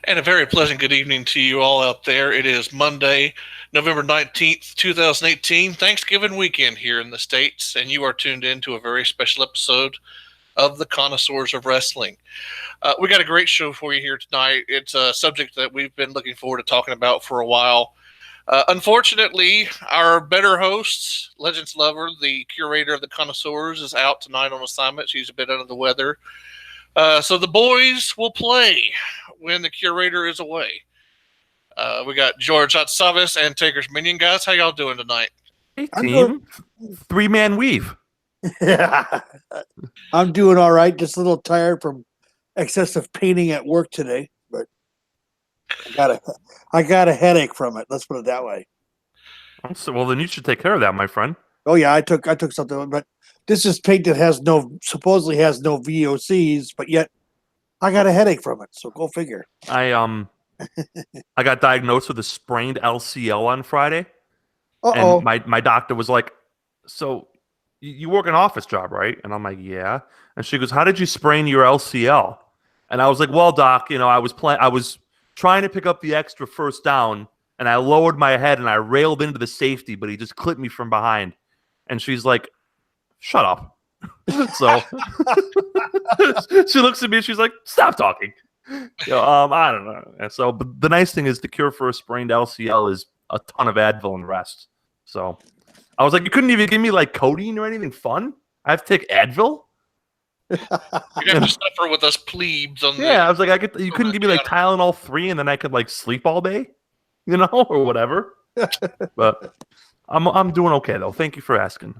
And a very pleasant good evening to you all out there. It is Monday, November 19th, 2018, Thanksgiving weekend here in the States, and you are tuned in to a very special episode of the Connoisseurs of Wrestling. We got a great show for you here tonight. It's a subject that we've been looking forward to talking about for a while. Unfortunately, our better host, LegendsLover, the curator of the Connoisseurs, is out tonight on assignment. She's a bit under the weather. So the boys will play when the curator is away. We got George Atsaves and TakersMinion. Guys, how y'all doing tonight? Hey, team. Three-man weave. Yeah, I'm doing all right. Just a little tired from excessive painting at work today, but I got a headache from it. Let's put it that way. So, well, then you should take care of that, my friend. Oh yeah, I took something, but this is paint that supposedly has no VOCs, but yet I got a headache from it. So go figure. I got diagnosed with a sprained LCL on Friday. Uh-oh. And my doctor was like, "So you work an office job, right?" And I'm like, "Yeah." And she goes, "How did you sprain your LCL?" And I was like, "Well, doc, I was trying to pick up the extra first down, and I lowered my head and I railed into the safety, but he just clipped me from behind." And she's like, "Shut up." So she looks at me and she's like, "Stop talking." I don't know. And so, but the nice thing is the cure for a sprained LCL is a ton of Advil and rest. So I was like, you couldn't even give me like codeine or anything fun? I have to take Advil? You have to suffer with us plebes on Yeah, I was like, you couldn't give me like Tylenol 3 and then I could like sleep all day, or whatever. But I'm doing okay though. Thank you for asking.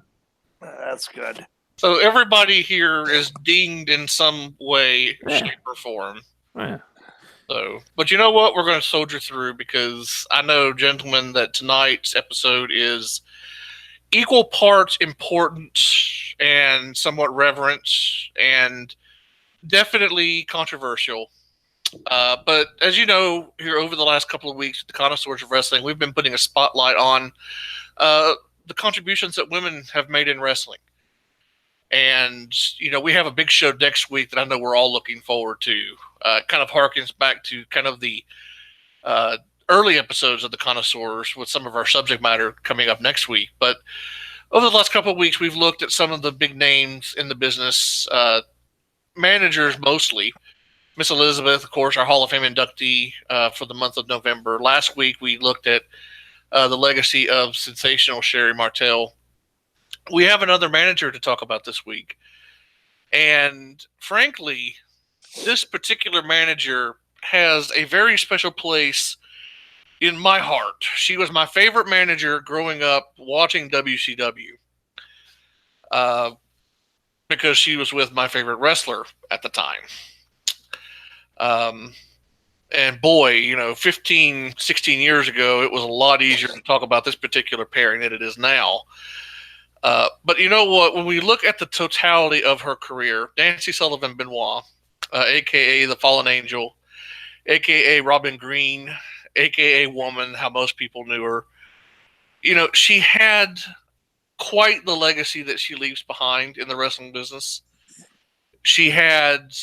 That's good. So everybody here is dinged in some way, shape, or form. Yeah. So, but you know what? We're going to soldier through because I know, gentlemen, that tonight's episode is equal parts important and somewhat reverent and definitely controversial. But as you know, here over the last couple of weeks at the Connoisseurs of Wrestling, we've been putting a spotlight on the contributions that women have made in wrestling. And, we have a big show next week that I know we're all looking forward to. Kind of harkens back to kind of the early episodes of the Connoisseurs with some of our subject matter coming up next week. But over the last couple of weeks, we've looked at some of the big names in the business, managers mostly. Miss Elizabeth, of course, our Hall of Fame inductee for the month of November. Last week, we looked at the legacy of sensational Sherry Martel. We have another manager to talk about this week. And frankly, this particular manager has a very special place in my heart. She was my favorite manager growing up watching WCW. Because she was with my favorite wrestler at the time. And boy, 15, 16 years ago, it was a lot easier to talk about this particular pairing than it is now. But you know what? When we look at the totality of her career, Nancy Sullivan-Benoit, a.k.a. the Fallen Angel, a.k.a. Robin Green, a.k.a. Woman, how most people knew her, she had quite the legacy that she leaves behind in the wrestling business. She had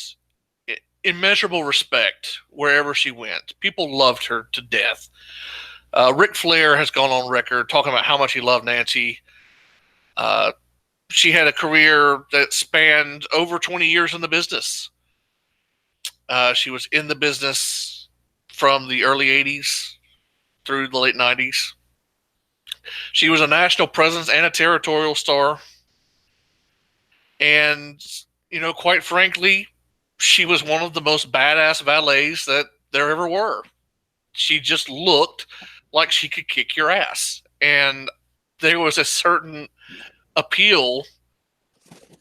immeasurable respect wherever she went. People loved her to death. Ric Flair has gone on record talking about how much he loved Nancy. She had a career that spanned over 20 years in the business. She was in the business from the early 80s through the late 90s. She was a national presence and a territorial star. And, quite frankly, she was one of the most badass valets that there ever were. She just looked like she could kick your ass. And there was a certain appeal,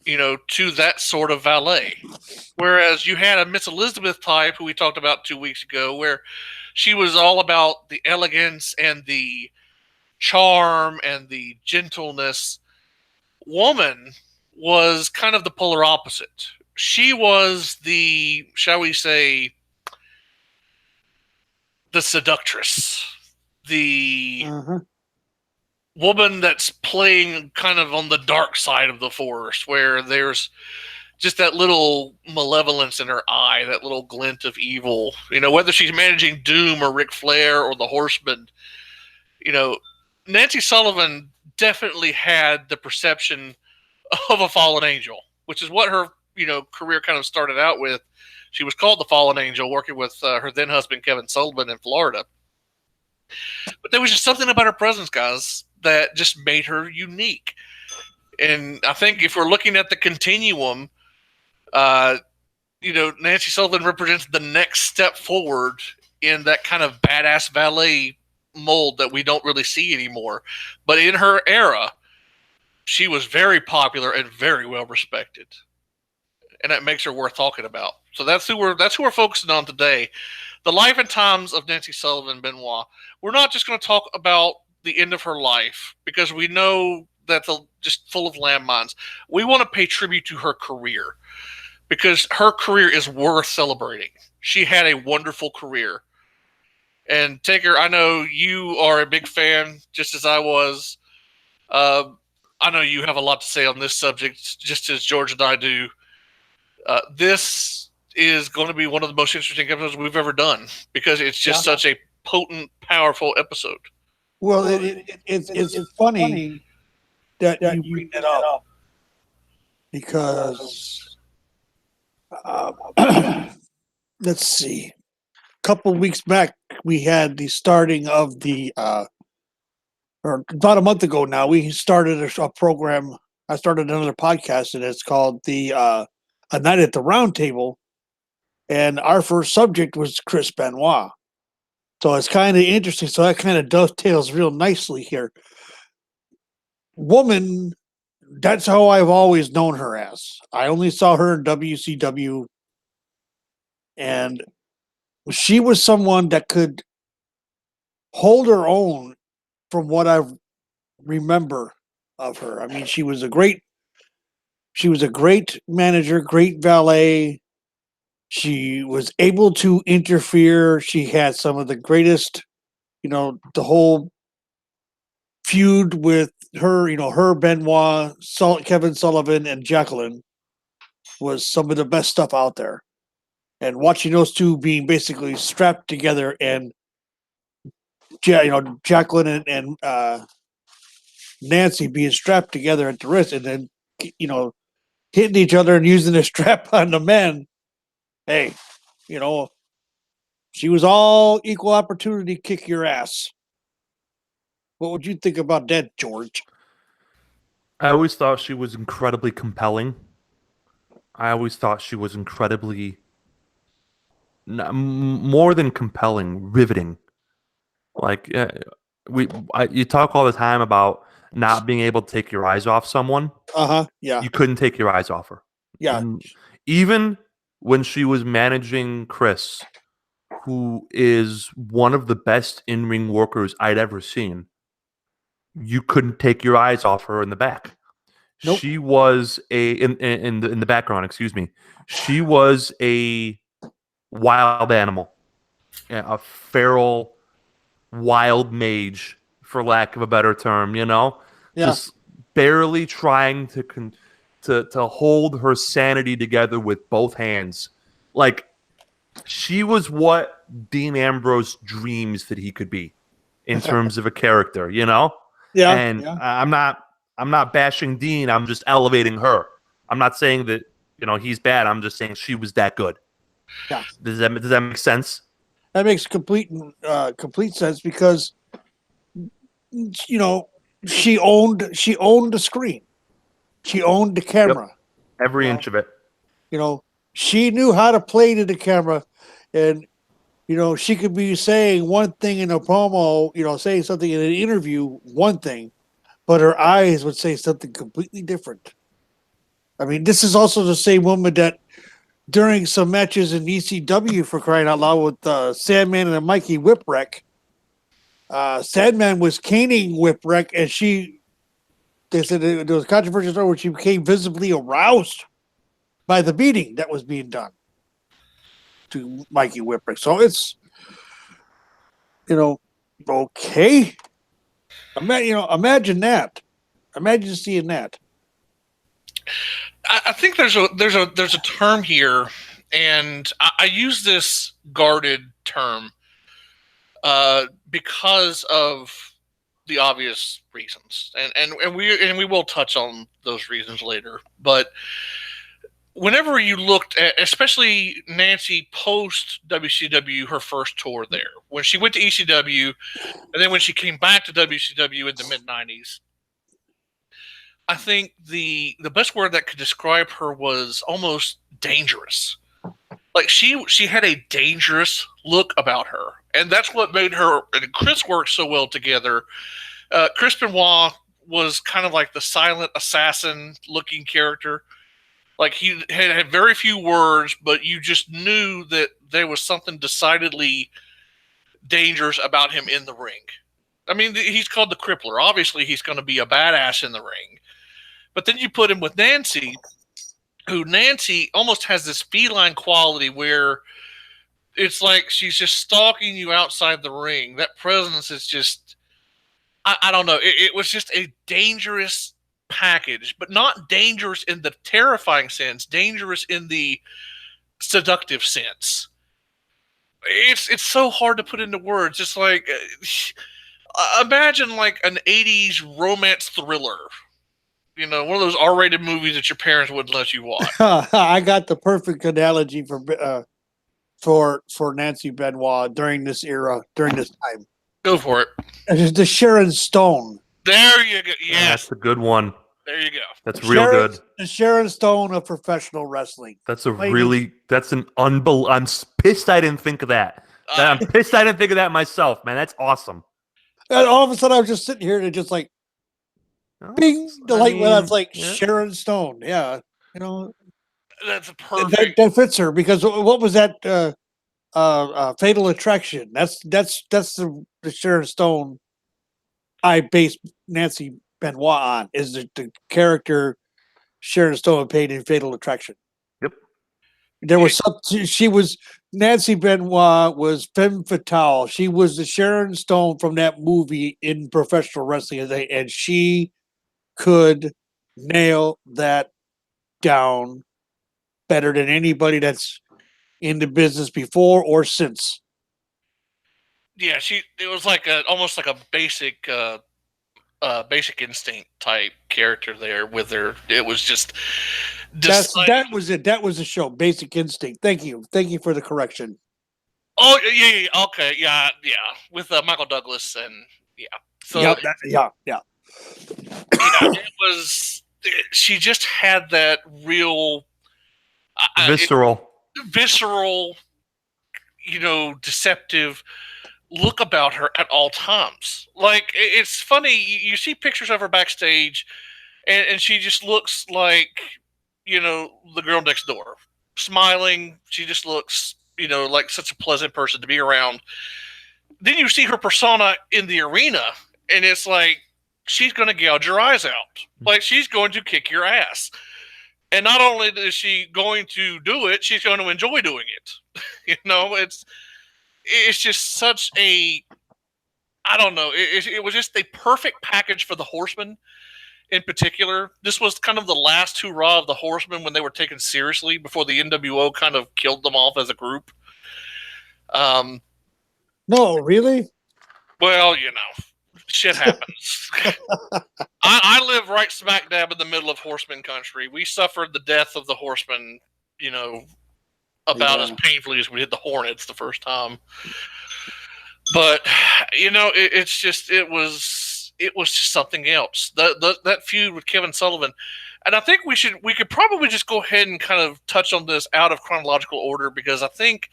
to that sort of valet. Whereas you had a Miss Elizabeth type, who we talked about 2 weeks ago, where she was all about the elegance and the charm and the gentleness. Woman was kind of the polar opposite. She was the, shall we say, the seductress, the woman that's playing kind of on the dark side of the force, where there's, just that little malevolence in her eye, that little glint of evil. Whether she's managing Doom or Ric Flair or the Horsemen, Nancy Sullivan definitely had the perception of a fallen angel, which is what her career kind of started out with. She was called the Fallen Angel, working with her then husband Kevin Sullivan in Florida. But there was just something about her presence, guys, that just made her unique. And I think if we're looking at the continuum, Nancy Sullivan represents the next step forward in that kind of badass valet mold that we don't really see anymore. But in her era, she was very popular and very well respected, and that makes her worth talking about. So that's who we're focusing on today. The life and times of Nancy Sullivan-Benoit. We're not just going to talk about the end of her life, because we know that's just full of landmines. We want to pay tribute to her career, because her career is worth celebrating. She had a wonderful career. And Taker, I know you are a big fan, just as I was. I know you have a lot to say on this subject, just as George and I do. This is going to be one of the most interesting episodes we've ever done, because it's just such a potent, powerful episode. Well, it's funny that you bring that up, because let's see, a couple of weeks back we had the starting of the or about a month ago now, we started a program. I started another podcast, and it's called the A Night at the Round Table, and our first subject was Chris Benoit. So it's kind of interesting. So that kind of dovetails real nicely here. Woman, that's how I've always known her as. I only saw her in WCW, and she was someone that could hold her own from what I remember of her. I mean, she was a great manager, great valet. She was able to interfere. She had some of the greatest, the whole feud with her, her Benoit, Kevin Sullivan, and Jacqueline was some of the best stuff out there. And watching those two being basically strapped together, and Jacqueline and Nancy being strapped together at the wrist, and then hitting each other and using the strap on the men. Hey, she was all equal opportunity kick your ass. What would you think about that, George? I always thought she was incredibly compelling. I always thought she was incredibly, more than compelling, riveting. Like, you talk all the time about not being able to take your eyes off someone. Yeah. You couldn't take your eyes off her. Yeah. Even when she was managing Chris, who is one of the best in-ring workers I'd ever seen, you couldn't take your eyes off her in the back. Nope. She was in the background, excuse me. She was a wild animal, a feral, wild mage, for lack of a better term. Just barely trying to hold her sanity together with both hands. Like, she was what Dean Ambrose dreams that he could be in terms of a character, Yeah. And yeah. I'm not bashing Dean. I'm just elevating her. I'm not saying that, he's bad. I'm just saying she was that good. Yeah. Does that make sense? That makes complete sense, because she owned the screen. She owned the camera. Yep. Every inch of it. She knew how to play to the camera, and she could be saying one thing in a promo, saying something in an interview, one thing, but her eyes would say something completely different. I mean, this is also the same woman that during some matches in ECW, for crying out loud, with Sandman and Mikey Whipwreck, Sandman was caning Whipwreck, and they said there was controversy where she became visibly aroused by the beating that was being done to Mikey Whipwreck. So it's, okay. Imagine that. Imagine seeing that. I think there's a term here, and I use this guarded term because of the obvious reasons, and we will touch on those reasons later. But whenever you looked at, especially Nancy post WCW, her first tour there, when she went to ECW, and then when she came back to WCW in the mid '90s, I think the best word that could describe her was almost dangerous. Like she had a dangerous look about her, and that's what made her and Chris work so well together. Chris Benoit was kind of like the silent assassin looking character. Like he had very few words, but you just knew that there was something decidedly dangerous about him in the ring. I mean, he's called the Crippler. Obviously, he's going to be a badass in the ring. But then you put him with Nancy, who Nancy almost has this feline quality where it's like she's just stalking you outside the ring. That presence is just, I don't know. It was just a dangerous package, but not dangerous in the terrifying sense, dangerous in the seductive sense. It's so hard to put into words. It's like, imagine like an 80s romance thriller. You know, one of those R-rated movies that your parents wouldn't let you watch. I got the perfect analogy for Nancy Benoit during this era, during this time. Go for it. It's the Sharon Stone. There you go. Yes. That's a good one. There you go. That's real good. The Sharon Stone of professional wrestling. That's an unbelievable. I'm pissed I didn't think of that. I'm pissed I didn't think of that myself, man. That's awesome. And all of a sudden, I was just sitting here and just like, bing, the light went on. It's like Sharon Stone. Yeah, you know, that's a perfect. That fits her because what was that? Fatal Attraction. That's the Sharon Stone I based Nancy Benoit on, is the character Sharon Stone played in Fatal Attraction. Yep. There was Nancy Benoit was femme fatale. She was the Sharon Stone from that movie in professional wrestling, and she could nail that down better than anybody that's in the business before or since. Yeah, it was like almost like a basic instinct type character there with her. It was just that was it. That was the show, Basic Instinct. Thank you for the correction. Oh yeah, okay, yeah, with Michael Douglas and yeah. So yeah. It was. She just had that real visceral, deceptive look about her at all times. Like, it's funny, you see pictures of her backstage, and she just looks like, the girl next door, smiling. She just looks, like such a pleasant person to be around. Then you see her persona in the arena, and it's like, she's going to gouge your eyes out. Like, she's going to kick your ass. And not only is she going to do it, she's going to enjoy doing it. It's just such a, I don't know. It was just a perfect package for the Horsemen in particular. This was kind of the last hurrah of the Horsemen when they were taken seriously before the NWO kind of killed them off as a group. No, really? Well, shit happens. I live right smack dab in the middle of Horseman country. We suffered the death of the Horsemen, about as painfully as we did the Hornets the first time. But it was just something else. That feud with Kevin Sullivan, and I think we could probably just go ahead and kind of touch on this out of chronological order, because I think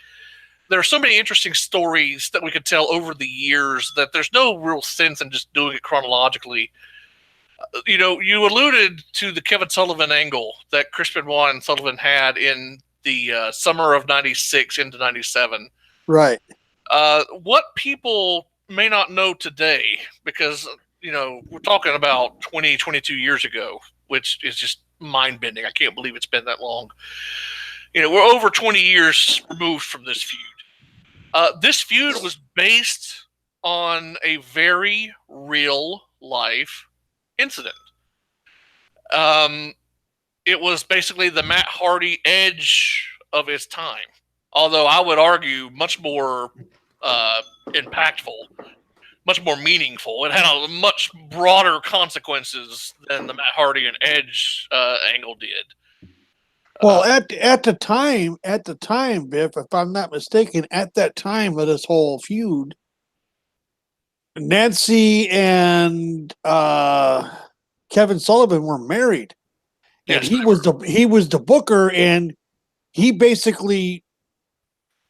there are so many interesting stories that we could tell over the years that there's no real sense in just doing it chronologically. You alluded to the Kevin Sullivan angle that Chris Benoit and Sullivan had in the summer of '96 into '97. Right. What people may not know today, because, we're talking about 20, 22 years ago, which is just mind-bending. I can't believe it's been that long. We're over 20 years removed from this feud. This feud was based on a very real life incident. It it was basically the Matt Hardy edge of its time. Although I would argue much more impactful, much more meaningful. It had a much broader consequences than the Matt Hardy and Edge angle did. Well, at the time, Biff, if I'm not mistaken, at that time of this whole feud, Nancy and Kevin Sullivan were married, and Yes, he was the booker, and he basically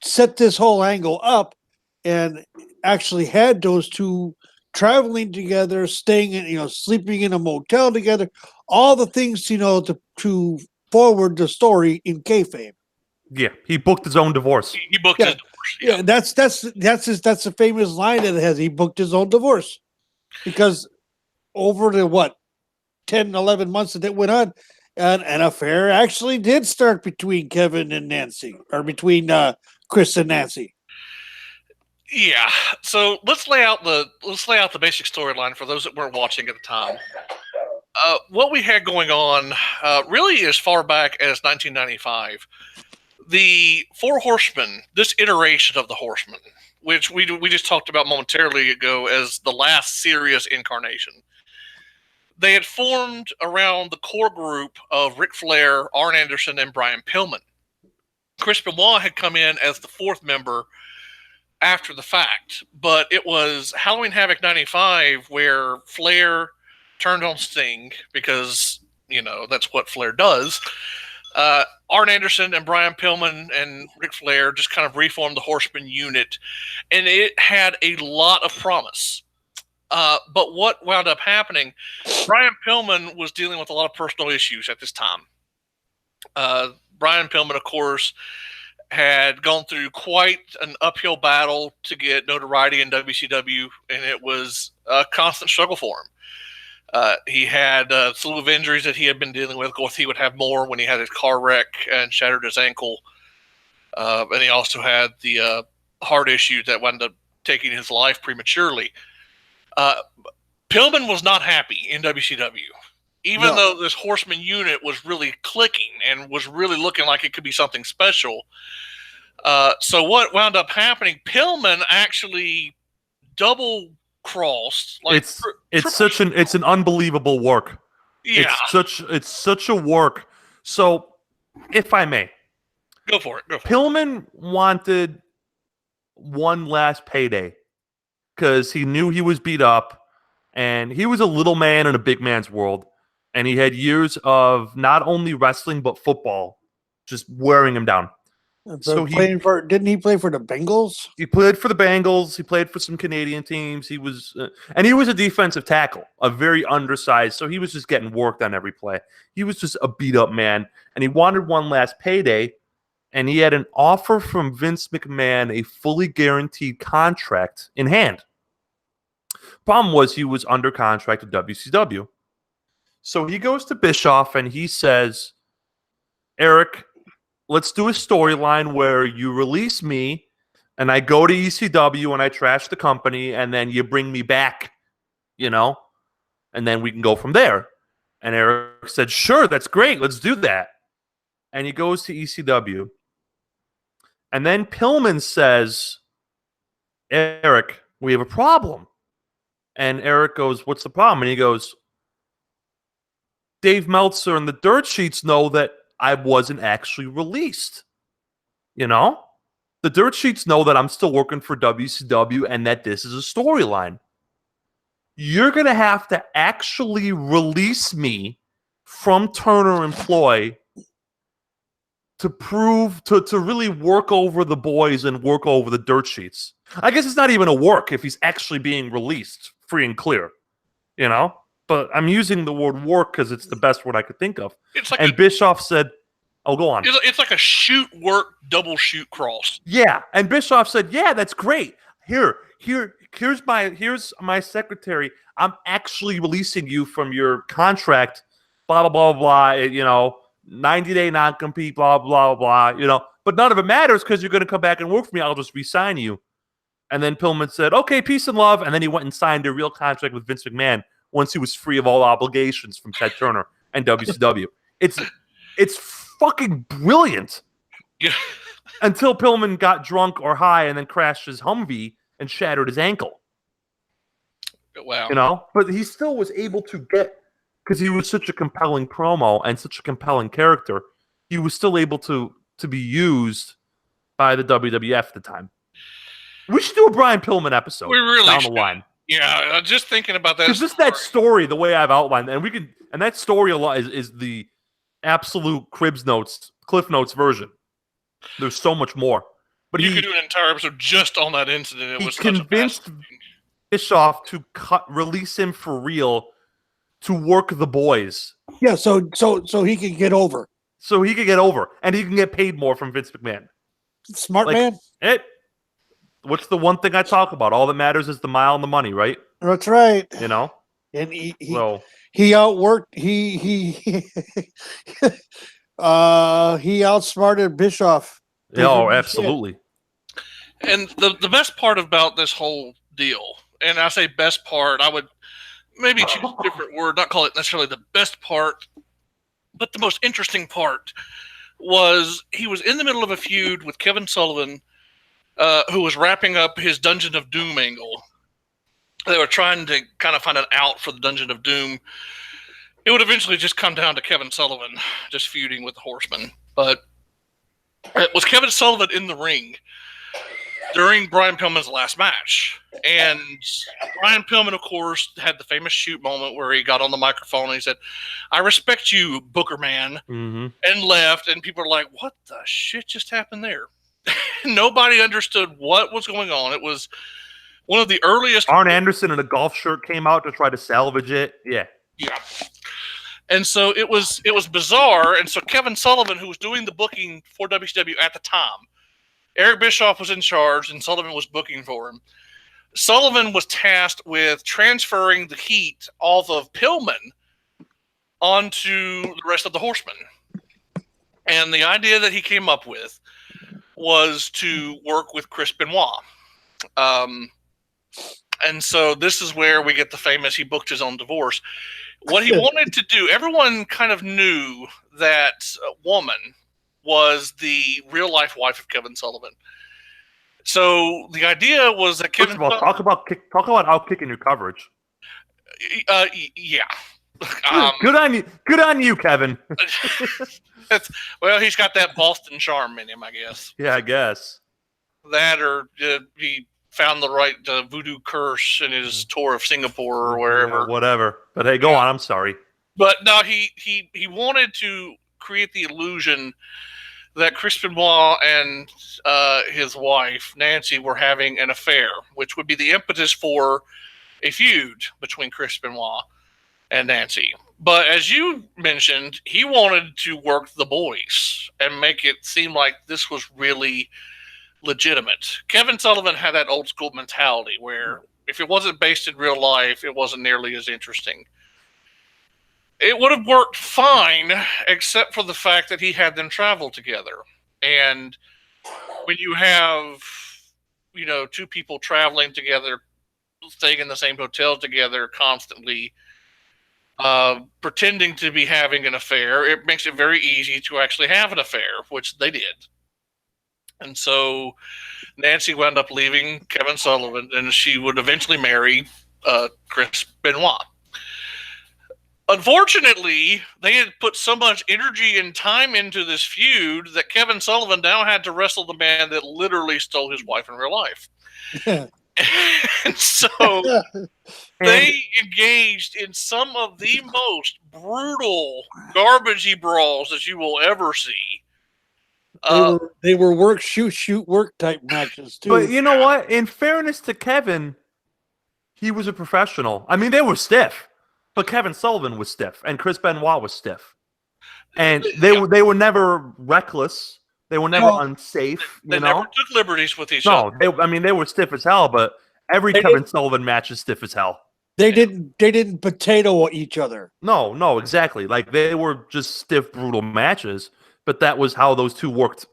set this whole angle up, and actually had those two traveling together, staying in, sleeping in a motel together, all the things, to forward the story in kayfabe. Yeah, he booked his own divorce. He booked his divorce. Yeah, that's a famous line that it has. He booked his own divorce because over the 10, 11 months that it went on, an affair actually did start between Kevin and Nancy, or between Chris and Nancy. Yeah. So let's lay out the basic storyline for those that weren't watching at the time. What we had going on really as far back as 1995. The Four Horsemen, this iteration of the Horsemen, which we just talked about momentarily ago as the last serious incarnation, they had formed around the core group of Ric Flair, Arn Anderson, and Brian Pillman. Chris Benoit had come in as the fourth member after the fact, but it was Halloween Havoc 95 where Flair turned on Sting because, that's what Flair does. Arn Anderson and Brian Pillman and Ric Flair just kind of reformed the Horseman unit, and it had a lot of promise. But what wound up happening, Brian Pillman was dealing with a lot of personal issues at this time. Brian Pillman, of course, had gone through quite an uphill battle to get notoriety in WCW, and it was a constant struggle for him. He had a slew of injuries that he had been dealing with. Of course, he would have more when he had his car wreck and shattered his ankle. And he also had the heart issue that wound up taking his life prematurely. Pillman was not happy in WCW. Even though this Horseman unit was really clicking and was really looking like it could be something special. So what wound up happening, Pillman actually double-crossed. It's an unbelievable work. Yeah. It's such a work. So, if I may. Go for it. Pillman wanted one last payday because he knew he was beat up, and he was a little man in a big man's world. And he had years of not only wrestling but football just wearing him down. So didn't he play for the Bengals? He played for the Bengals. He played for some Canadian teams. He was a defensive tackle, a very undersized. So he was just getting worked on every play. He was just a beat up man, and he wanted one last payday. And he had an offer from Vince McMahon, a fully guaranteed contract in hand. Problem was he was under contract with WCW. So he goes to Bischoff and he says, Eric, let's do a storyline where you release me and I go to ECW and I trash the company and then you bring me back, and then we can go from there. And Eric said, sure, that's great. Let's do that. And he goes to ECW. And then Pillman says, Eric, we have a problem. And Eric goes, what's the problem? And he goes, Dave Meltzer and the dirt sheets know that I wasn't actually released. The dirt sheets know that I'm still working for WCW and that this is a storyline. You're going to have to actually release me from Turner Employ to prove, to really work over the boys and work over the dirt sheets. I guess it's not even a work if he's actually being released free and clear, But I'm using the word work because it's the best word I could think of. Bischoff said, "Oh, go on." It's like a shoot work double shoot cross. Yeah, and Bischoff said, "Yeah, that's great. Here's my secretary. I'm actually releasing you from your contract. Blah blah blah blah. 90-day non-compete. Blah blah blah. But none of it matters because you're going to come back and work for me. I'll just re-sign you." And then Pillman said, "Okay, peace and love." And then he went and signed a real contract with Vince McMahon once he was free of all obligations from Ted Turner and WCW. It's fucking brilliant. Yeah. Until Pillman got drunk or high and then crashed his Humvee and shattered his ankle. Wow. You know? But he still was able to get, because he was such a compelling promo and such a compelling character, he was still able to be used by the WWF at the time. We should do a Brian Pillman episode We really down should. the line. Yeah, just thinking about that. Because just that story, the way I've outlined, and that story a lot is the absolute Cliff Notes version. There's so much more. But you could do an entire episode just on that incident. It was convinced Bischoff to release him for real to work the boys. Yeah, so he can get over. So he could get over, and he can get paid more from Vince McMahon. Smart man. What's the one thing I talk about? All that matters is the mile and the money, right? That's right. You know? And he outworked he outsmarted Bischoff. Oh, absolutely. And the best part about this whole deal, and I say best part, I would maybe choose a different word, not call it necessarily the best part, but the most interesting part was he was in the middle of a feud with Kevin Sullivan, who was wrapping up his Dungeon of Doom angle. They were trying to kind of find an out for the Dungeon of Doom. It would eventually just come down to Kevin Sullivan just feuding with the Horsemen. But it was Kevin Sullivan in the ring during Brian Pillman's last match. And Brian Pillman, of course, had the famous shoot moment where he got on the microphone and he said, "I respect you, Booker Man," and left. And people are like, what the shit just happened there? Nobody understood what was going on. It was one of the earliest. Arn Anderson in a golf shirt came out to try to salvage it. Yeah. And so it was bizarre. And so Kevin Sullivan, who was doing the booking for WCW at the time, Eric Bischoff was in charge, and Sullivan was booking for him. Sullivan was tasked with transferring the heat off of Pillman onto the rest of the Horsemen. And the idea that he came up with was to work with Chris Benoit. And so this is where we get the famous, he booked his own divorce. What he wanted to do, everyone kind of knew that woman was the real-life wife of Kevin Sullivan. So the idea was that Kevin... First of all, talk about outkicking your coverage. Yeah. Good on you. Good on you, Kevin. Well, he's got that Boston charm in him, I guess. Yeah, I guess. That or he found the right voodoo curse in his tour of Singapore or wherever. Yeah, whatever. But hey, go on. I'm sorry. But no, he wanted to create the illusion that Chris Benoit and his wife, Nancy, were having an affair, which would be the impetus for a feud between Chris Benoit and Nancy. But as you mentioned, he wanted to work the boys and make it seem like this was really legitimate. Kevin Sullivan had that old school mentality where if it wasn't based in real life, it wasn't nearly as interesting. It would have worked fine, except for the fact that he had them travel together. And when you have, two people traveling together, staying in the same hotel together constantly, pretending to be having an affair, it makes it very easy to actually have an affair, which they did. And so Nancy wound up leaving Kevin Sullivan, and she would eventually marry Chris Benoit. Unfortunately, they had put so much energy and time into this feud that Kevin Sullivan now had to wrestle the man that literally stole his wife in real life. And so they engaged in some of the most brutal, garbagey brawls that you will ever see. They were work, shoot, work type matches, too. But you know what? In fairness to Kevin, he was a professional. I mean, they were stiff. But Kevin Sullivan was stiff, and Chris Benoit was stiff. And they were never reckless. They were never unsafe. They never took liberties with each other. No, they were stiff as hell, but every Kevin Sullivan match is stiff as hell. They didn't potato each other. No, exactly. Like they were just stiff, brutal matches, but that was how those two worked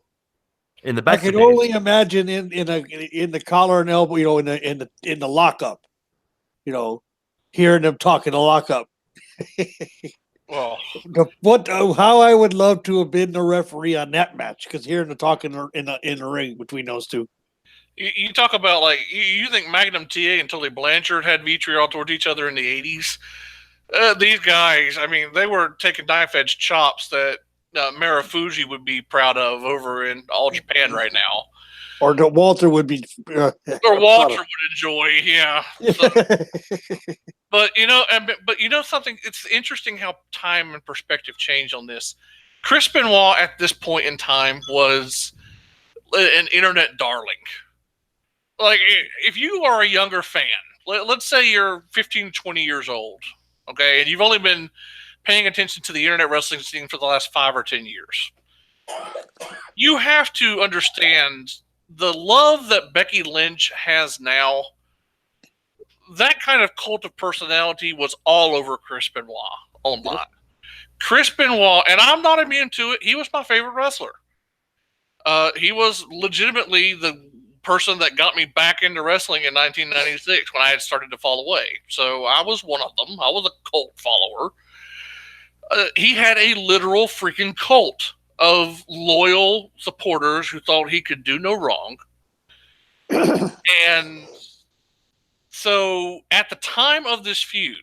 in the best. I can only imagine in the collar and elbow, in the lockup, hearing them talking to lockup. Well, How I would love to have been the referee on that match, because hearing the talk in the ring between those two. you talk about, like, you think Magnum TA and Tully Blanchard had vitriol towards each other in the 80s? These guys, I mean, they were taking knife-edge chops that Marufuji would be proud of over in All Japan right now. Or that Walter would be. Or Walter would enjoy, yeah. So, but you know something? It's interesting how time and perspective changed on this. Chris Benoit at this point in time was an internet darling. Like, if you are a younger fan, let's say you're 15, 20 years old, okay, and you've only been paying attention to the internet wrestling scene for the last 5 or 10 years, you have to understand the love that Becky Lynch has now. That kind of cult of personality was all over Chris Benoit online. Chris Benoit, and I'm not immune to it, he was my favorite wrestler. He was legitimately the person that got me back into wrestling in 1996 when I had started to fall away. So I was one of them. I was a cult follower. He had a literal freaking cult of loyal supporters who thought he could do no wrong. And so at the time of this feud,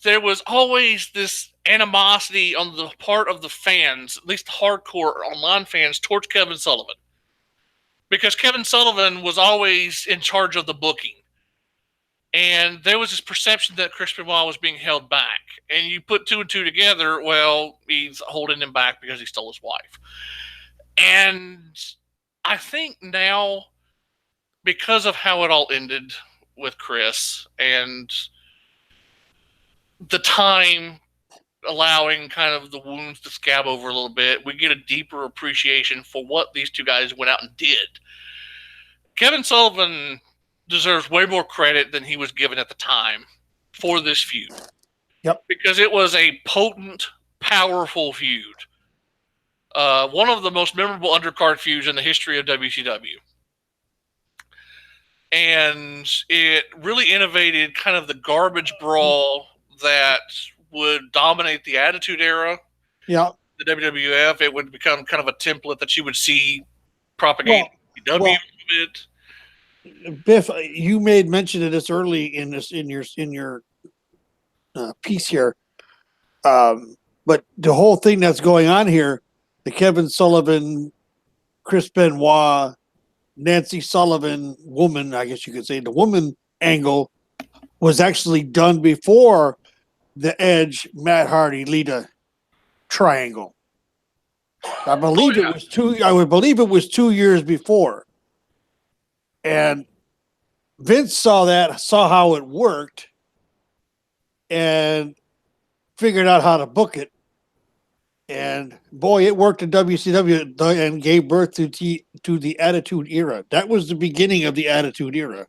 there was always this animosity on the part of the fans, at least the hardcore online fans, towards Kevin Sullivan. Because Kevin Sullivan was always in charge of the booking. And there was this perception that Chris Benoit was being held back. And you put 2 and 2 together, well, he's holding him back because he stole his wife. And I think now, because of how it all ended with Chris and the time allowing kind of the wounds to scab over a little bit, we get a deeper appreciation for what these two guys went out and did. Kevin Sullivan deserves way more credit than he was given at the time for this feud. Yep. Because it was a potent, powerful feud. One of the most memorable undercard feuds in the history of WCW. And it really innovated kind of the garbage brawl that would dominate the Attitude Era. Yeah. The WWF, it would become kind of a template that you would see propagate WCW a bit. Biff, you made mention of this early in your piece here, but the whole thing that's going on here, the Kevin Sullivan, Chris Benoit, Nancy Sullivan woman, I guess you could say the woman angle, was actually done before the Edge, Matt Hardy, Lita triangle. I believe it was 2. I would believe it was 2 years before. And Vince saw how it worked, and figured out how to book it. And boy, it worked in WCW and gave birth to the Attitude Era. That was the beginning of the Attitude Era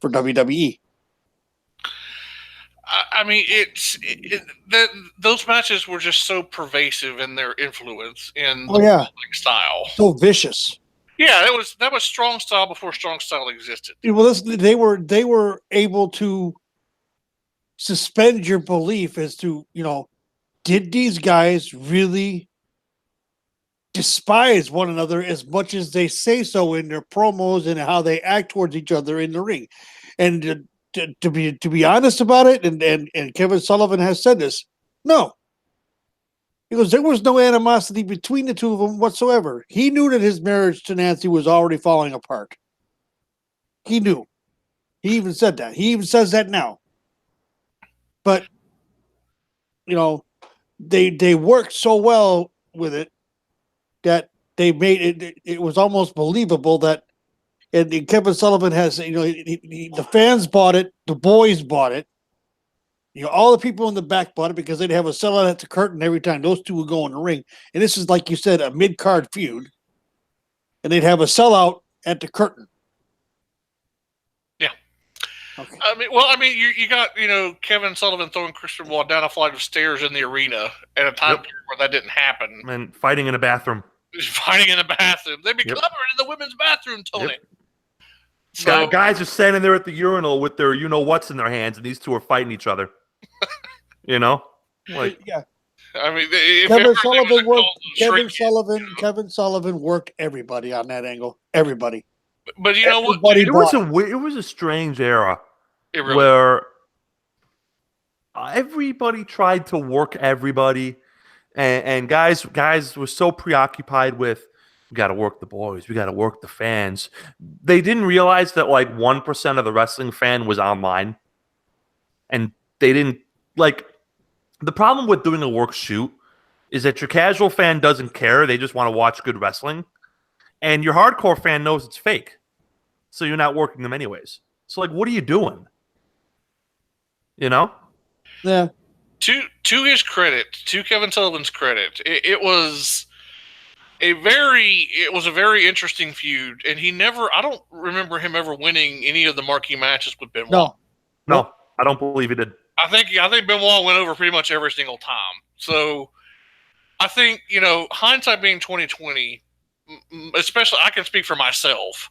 for WWE. I mean, those matches were just so pervasive in their influence in the style. So vicious. Yeah, that was strong style before strong style existed. Well, they were able to suspend your belief as to, did these guys really despise one another as much as they say so in their promos and how they act towards each other in the ring? And to be honest about it, and Kevin Sullivan has said this, no. Because there was no animosity between the two of them whatsoever. He knew that his marriage to Nancy was already falling apart. He knew. He even said that. He even says that now. But, they worked so well with it that they made it. It was almost believable that, and Kevin Sullivan has, the fans bought it, the boys bought it. All the people in the back bought it because they'd have a sellout at the curtain every time those two would go in the ring. And this is, like you said, a mid-card feud. And they'd have a sellout at the curtain. Yeah. Okay. You got, Kevin Sullivan throwing Chris Benoit down a flight of stairs in the arena at a time period where that didn't happen. And fighting in a bathroom. Fighting in a bathroom. They'd be covering in the women's bathroom, Tony. Yep. So, guys are standing there at the urinal with their what's in their hands, and these two are fighting each other. Like, Yeah, I mean, if Kevin everything Sullivan was worked. shrink- Kevin Sullivan worked everybody on that angle. Everybody. But you know what? Everybody it was bought it. it was a strange era It really where everybody tried to work everybody, and guys were so preoccupied with we got to work the boys, we got to work the fans. They didn't realize that like 1% of the wrestling fan was online, and they didn't like. The problem with doing a work shoot is that your casual fan doesn't care; they just want to watch good wrestling, and your hardcore fan knows it's fake, so you're not working them anyways. So like, what are you doing? You know? Yeah. to his credit, to Kevin Sullivan's credit, it was a very interesting feud, and I don't remember him ever winning any of the marquee matches with Benoit. No. No, I don't believe he did. I think Benoit went over pretty much every single time. So I think, hindsight being 2020, especially I can speak for myself.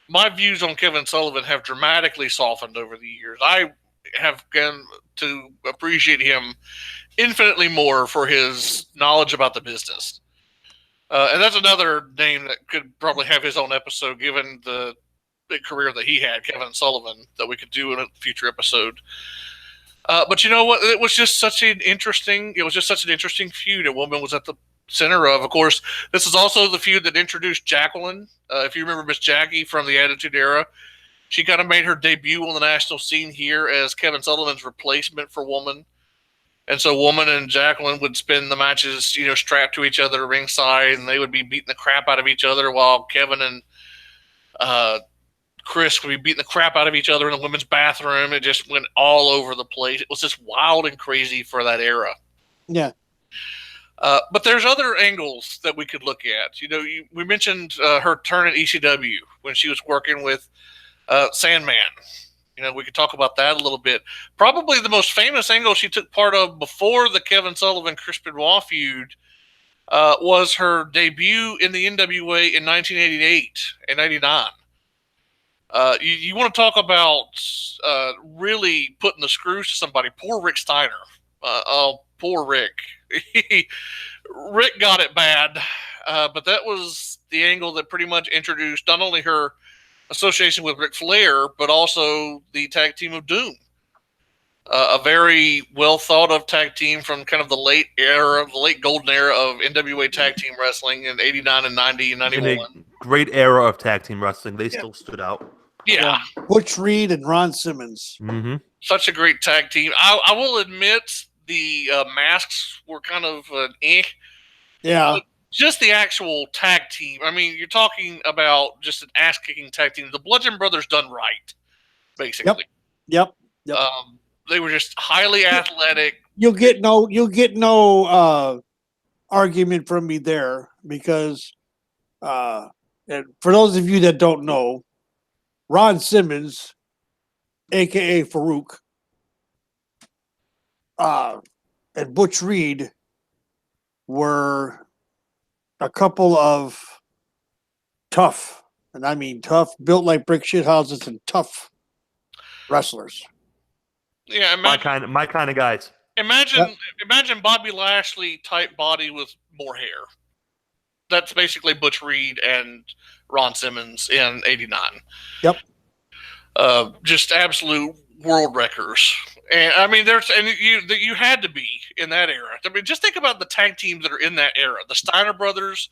My views on Kevin Sullivan have dramatically softened over the years. I have come to appreciate him infinitely more for his knowledge about the business. And that's another name that could probably have his own episode, given the big career that he had, Kevin Sullivan, that we could do in a future episode. But you know what? It was just such an interesting feud. A woman was at the center of. Of course, this is also the feud that introduced Jacqueline. If you remember Miss Jackie from the Attitude Era, she kind of made her debut on the national scene here as Kevin Sullivan's replacement for Woman. And so Woman and Jacqueline would spend the matches, strapped to each other ringside, and they would be beating the crap out of each other while Kevin and Chris would be beating the crap out of each other in the women's bathroom. It just went all over the place. It was just wild and crazy for that era. Yeah. But there's other angles that we could look at. We mentioned her turn at ECW when she was working with Sandman. We could talk about that a little bit. Probably the most famous angle she took part of before the Kevin Sullivan-Chris Benoit feud was her debut in the NWA in 1988 and 99. You want to talk about really putting the screws to somebody? Poor Rick Steiner. Poor Rick. Rick got it bad, but that was the angle that pretty much introduced not only her association with Ric Flair, but also the tag team of Doom. A very well thought of tag team from kind of the late golden era of NWA tag team wrestling in 89 and 90 and 91. In a great era of tag team wrestling, they still stood out. Yeah. Butch Reed and Ron Simmons. Mm-hmm. Such a great tag team. I will admit the masks were kind of Yeah. But just the actual tag team. I mean, you're talking about just an ass-kicking tag team. The Bludgeon Brothers done right, basically. Yep. They were just highly athletic. You'll get no argument from me there because and for those of you that don't know, Ron Simmons, aka Farouk, and Butch Reed were a couple of tough, and I mean tough, built like brick shit houses and tough wrestlers. Yeah, My kind of guys. Imagine Bobby Lashley type body with more hair. That's basically Butch Reed and Ron Simmons in '89. Yep. Just absolute world wreckers. And I mean, you had to be in that era. I mean, just think about the tag teams that are in that era. The Steiner brothers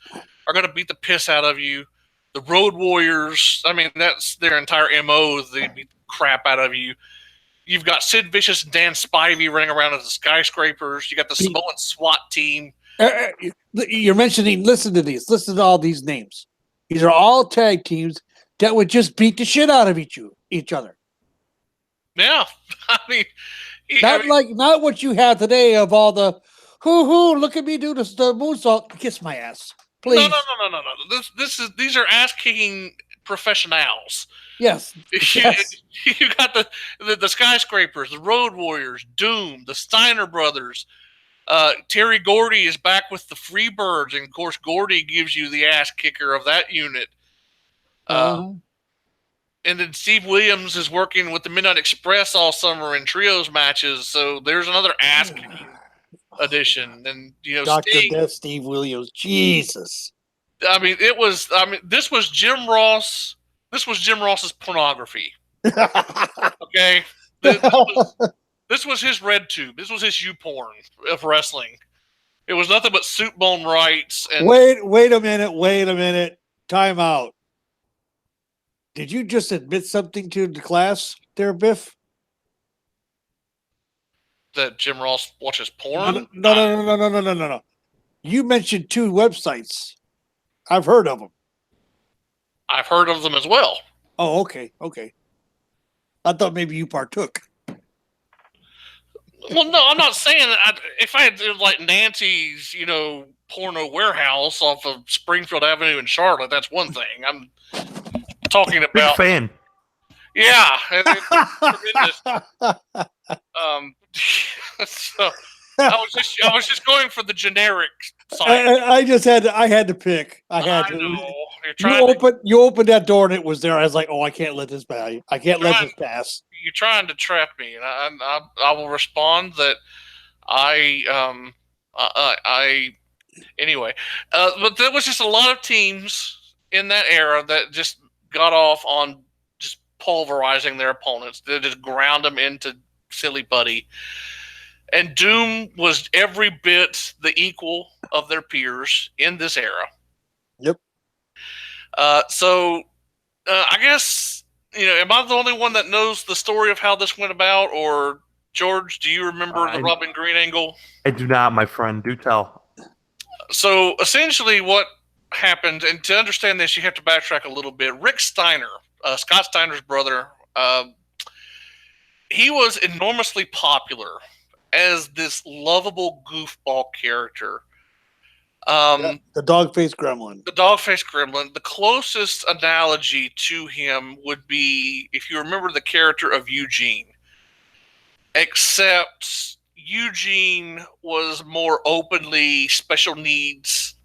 are going to beat the piss out of you. The Road Warriors, I mean, that's their entire MO. They beat the crap out of you. You've got Sid Vicious and Dan Spivey running around as the Skyscrapers. You got the Samoan SWAT team. You're mentioning, listen to all these names. These are all tag teams that would just beat the shit out of each other. Yeah. I mean, not what you have today of all the hoo, look at me do the moonsault, kiss my ass. Please. No. These are ass kicking professionals. Yes. You got the Skyscrapers, the Road Warriors, Doom, the Steiner brothers. Terry Gordy is back with the Freebirds, and of course Gordy gives you the ass kicker of that unit. And then Steve Williams is working with the Midnight Express all summer in trios matches, so there's another ass kicking edition, and Dr. Sting. Death, Steve Williams. Jesus. I mean, this was Jim Ross. This was Jim Ross's pornography. Okay, this was his red tube. This was his U-porn of wrestling. It was nothing but suit bone rights. And Wait a minute. Time out. Did you just admit something to the class there, Biff? that Jim Ross watches porn. No. You mentioned 2 websites. I've heard of them. I've heard of them as well. Oh, okay. I thought maybe you partook. Well, no, I'm not saying that. If I had like Nancy's, porno warehouse off of Springfield Avenue in Charlotte, that's one thing. I'm talking Big about. fan. Yeah, tremendous. So I was just going for the generic site. I had to pick. I know. You opened that door and it was there. I was like, oh, I can't let this pass. I can't let this pass. You're trying to trap me, and I will respond that anyway. But there was just a lot of teams in that era that just got off on just pulverizing their opponents. They just ground them into silly putty. And Doom was every bit the equal of their peers in this era. Yep. So I guess, am I the only one that knows the story of how this went about? Or, George, do you remember the Robin Green angle? I do not, my friend. Do tell. So essentially what happened, and to understand this, you have to backtrack a little bit. Rick Steiner, Scott Steiner's brother, he was enormously popular as this lovable goofball character. The dog-faced gremlin. The dog-faced gremlin. The closest analogy to him would be, if you remember the character of Eugene, except Eugene was more openly special needs,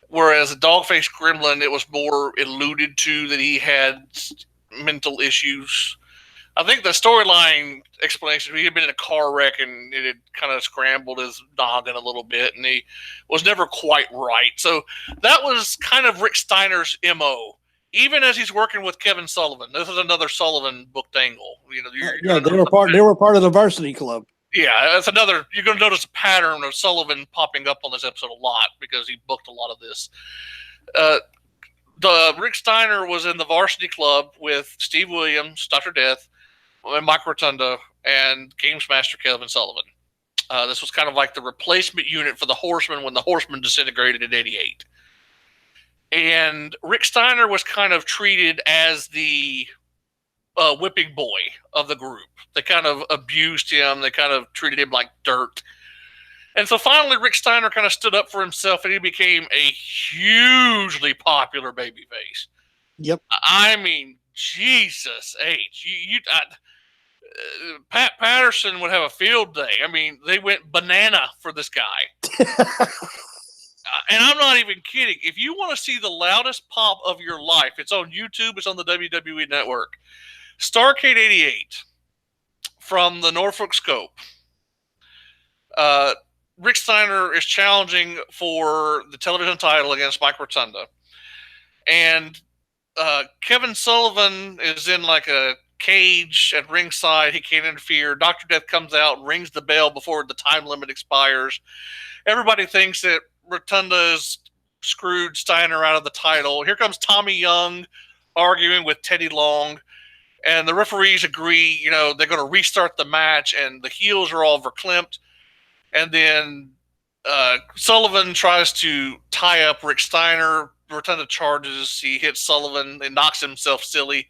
whereas a dog-faced gremlin, it was more alluded to that he had mental issues. I think the storyline explanation, he had been in a car wreck and it had kind of scrambled his noggin a little bit, and he was never quite right. So that was kind of Rick Steiner's MO, even as he's working with Kevin Sullivan. This is another Sullivan booked angle. They were part of the varsity club. Yeah, that's another. You're going to notice a pattern of Sullivan popping up on this episode a lot because he booked a lot of this. The Rick Steiner was in the varsity club with Steve Williams, Dr. Death, and Mike Rotunda, and Games Master Kevin Sullivan. This was kind of like the replacement unit for the Horsemen when the Horsemen disintegrated in '88. And Rick Steiner was kind of treated as the whipping boy of the group. They kind of abused him. They kind of treated him like dirt. And so finally, Rick Steiner kind of stood up for himself, and he became a hugely popular babyface. Yep. I mean, Jesus H. Pat Patterson would have a field day. I mean, they went banana for this guy. And I'm not even kidding. If you want to see the loudest pop of your life, it's on YouTube. It's on the WWE Network. Starrcade 88 from the Norfolk Scope. Rick Steiner is challenging for the television title against Mike Rotunda. And Kevin Sullivan is in like a cage at ringside. He can't interfere. Dr. Death comes out, rings the bell before the time limit expires. Everybody thinks that Rotunda has screwed Steiner out of the title. Here comes Tommy Young arguing with Teddy Long. And the referees agree, they're going to restart the match, and the heels are all verklempt. And then Sullivan tries to tie up Rick Steiner. Rotunda charges. He hits Sullivan and knocks himself silly.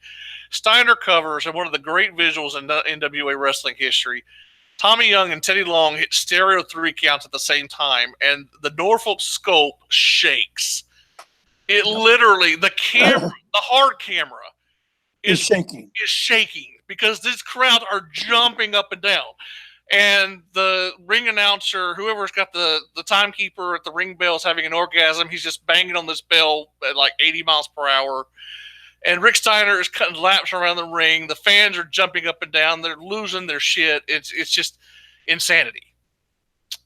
Steiner covers, and one of the great visuals in NWA wrestling history. Tommy Young and Teddy Long hit stereo 3 counts at the same time, and the Norfolk Scope shakes. It literally, the hard camera, is shaking. Is shaking because these crowds are jumping up and down. And the ring announcer, whoever's got the timekeeper at the ring bell, is having an orgasm. He's just banging on this bell at like 80 miles per hour. And Rick Steiner is cutting laps around the ring. The fans are jumping up and down. They're losing their shit. It's just insanity.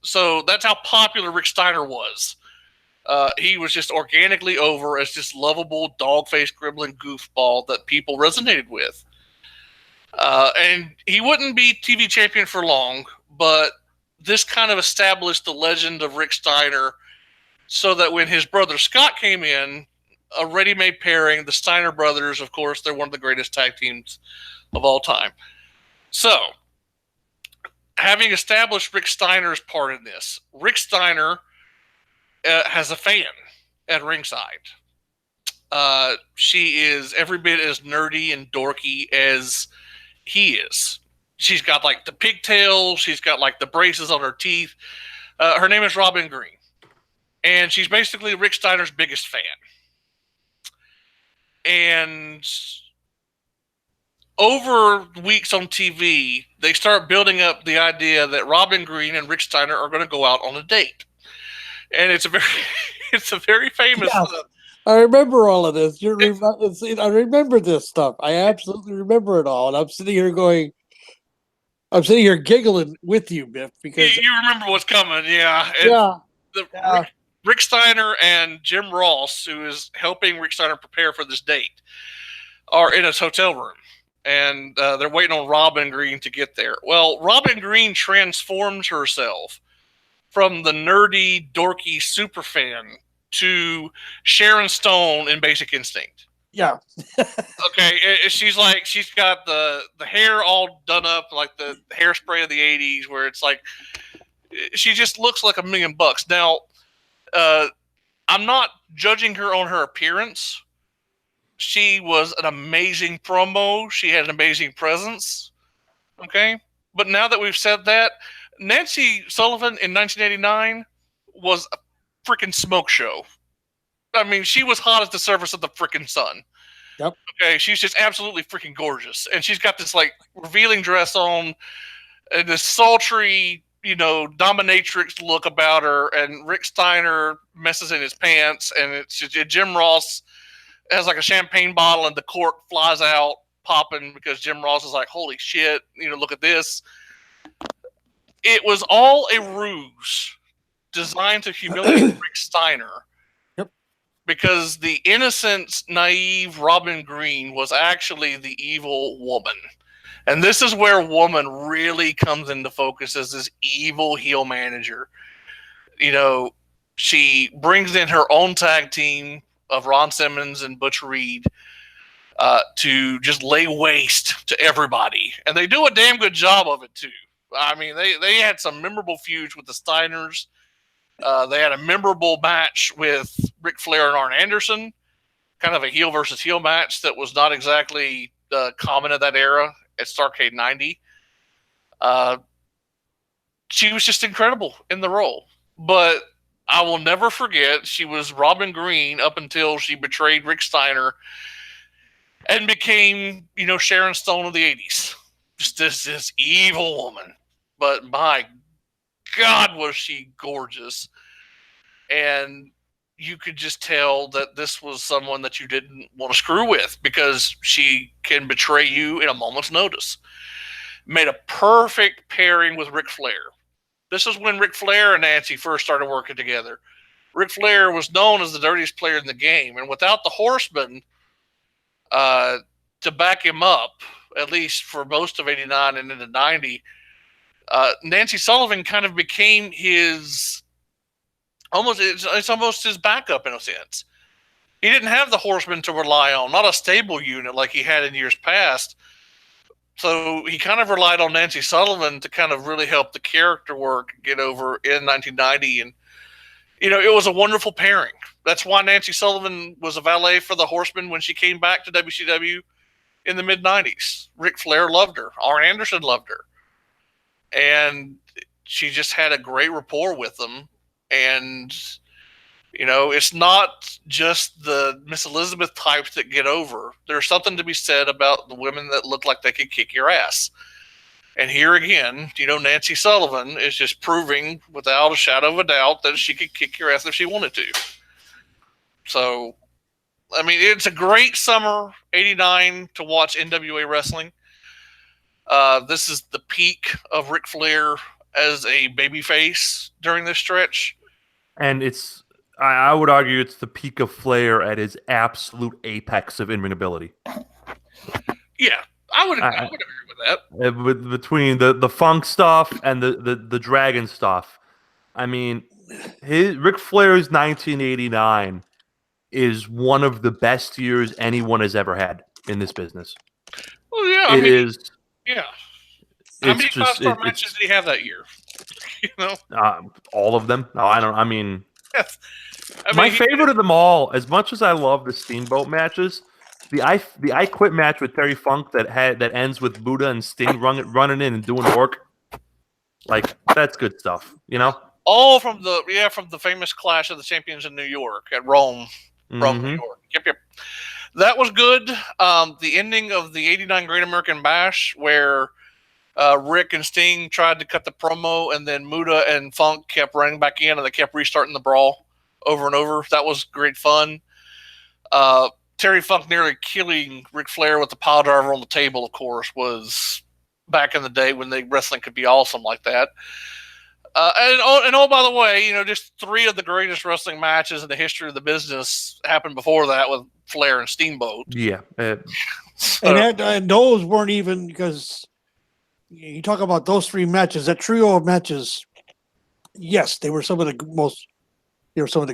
So that's how popular Rick Steiner was. He was just organically over as this lovable, dog-faced, gribbling goofball that people resonated with. And he wouldn't be TV champion for long, but this kind of established the legend of Rick Steiner so that when his brother Scott came in, a ready-made pairing, the Steiner brothers, of course, they're one of the greatest tag teams of all time. So, having established Rick Steiner's part in this, Rick Steiner has a fan at ringside. She is every bit as nerdy and dorky as he is. She's got like the pigtails. She's got like the braces on her teeth. Her name is Robin Green. And she's basically Rick Steiner's biggest fan. And over weeks on TV, they start building up the idea that Robin Green and Rick Steiner are going to go out on a date. And it's a very famous. Yeah, I remember all of this. I remember this stuff. I absolutely remember it all. And I'm sitting here giggling with you, Biff, because you remember what's coming. Yeah. yeah. Rick Steiner and Jim Ross, who is helping Rick Steiner prepare for this date, are in his hotel room. And they're waiting on Robin Green to get there. Well, Robin Green transforms herself from the nerdy, dorky superfan to Sharon Stone in Basic Instinct. Yeah. Okay, she's got the hair all done up like the hairspray of the 80s, where it's like she just looks like $1 million. Now, I'm not judging her on her appearance. She was an amazing promo. She had an amazing presence. Okay, but now that we've said that, Nancy Sullivan in 1989 was a freaking smoke show. I mean, she was hot as the surface of the freaking sun. Yep. Okay, she's just absolutely freaking gorgeous. And she's got this, like, revealing dress on and this sultry, dominatrix look about her. And Rick Steiner messes in his pants. And it's Jim Ross has, like, a champagne bottle and the cork flies out popping because Jim Ross is like, holy shit, look at this. It was all a ruse designed to humiliate Rick Steiner. Yep. Because the innocent, naive Robin Green was actually the evil woman. And this is where woman really comes into focus as this evil heel manager. She brings in her own tag team of Ron Simmons and Butch Reed to just lay waste to everybody. And they do a damn good job of it, too. I mean, they had some memorable feuds with the Steiners. They had a memorable match with Ric Flair and Arn Anderson, kind of a heel versus heel match that was not exactly common at that era at Starrcade 90. She was just incredible in the role. But I will never forget, she was Robin Green up until she betrayed Rick Steiner and became, Sharon Stone of the 80s. Just this evil woman. But my God, was she gorgeous. And you could just tell that this was someone that you didn't want to screw with because she can betray you in a moment's notice. Made a perfect pairing with Ric Flair. This is when Ric Flair and Nancy first started working together. Ric Flair was known as the dirtiest player in the game. And without the Horsemen to back him up, at least for most of 89 and into 90, Nancy Sullivan kind of became his it's almost his backup in a sense. He didn't have the Horsemen to rely on, not a stable unit like he had in years past. So he kind of relied on Nancy Sullivan to kind of really help the character work get over in 1990. And, it was a wonderful pairing. That's why Nancy Sullivan was a valet for the Horsemen when she came back to WCW in the mid-90s. Ric Flair loved her. Arn Anderson loved her. And she just had a great rapport with them. And, it's not just the Miss Elizabeth types that get over. There's something to be said about the women that look like they could kick your ass. And here again, Nancy Sullivan is just proving without a shadow of a doubt that she could kick your ass if she wanted to. So, I mean, it's a great summer, 89, to watch NWA wrestling. This is the peak of Ric Flair as a babyface during this stretch. And I would argue it's the peak of Flair at his absolute apex of in-ring ability. Yeah, I would agree with that. Between the funk stuff and the dragon stuff, I mean, Ric Flair's 1989 is one of the best years anyone has ever had in this business. Well, yeah, I mean, yeah. How many 5-star matches did he have that year? You know, all of them. No, I don't. I mean, yes. My favorite of them all, as much as I love the Steamboat matches, the I Quit match with Terry Funk that ends with Buddha and Sting running in and doing work, like that's good stuff, you know. All from the famous Clash of the Champions in New York at Rome, New York. Yep. That was good. The ending of the '89 Great American Bash, where Rick and Sting tried to cut the promo, and then Muda and Funk kept running back in, and they kept restarting the brawl over and over. That was great fun. Terry Funk nearly killing Ric Flair with the pile driver on the table, of course, was back in the day when the wrestling could be awesome like that. And by the way, you know, just 3 of the greatest wrestling matches in the history of the business happened before that with Flair and Steamboat. Yeah. And those weren't even, because you talk about those 3 matches, that trio of matches, yes, they were some of the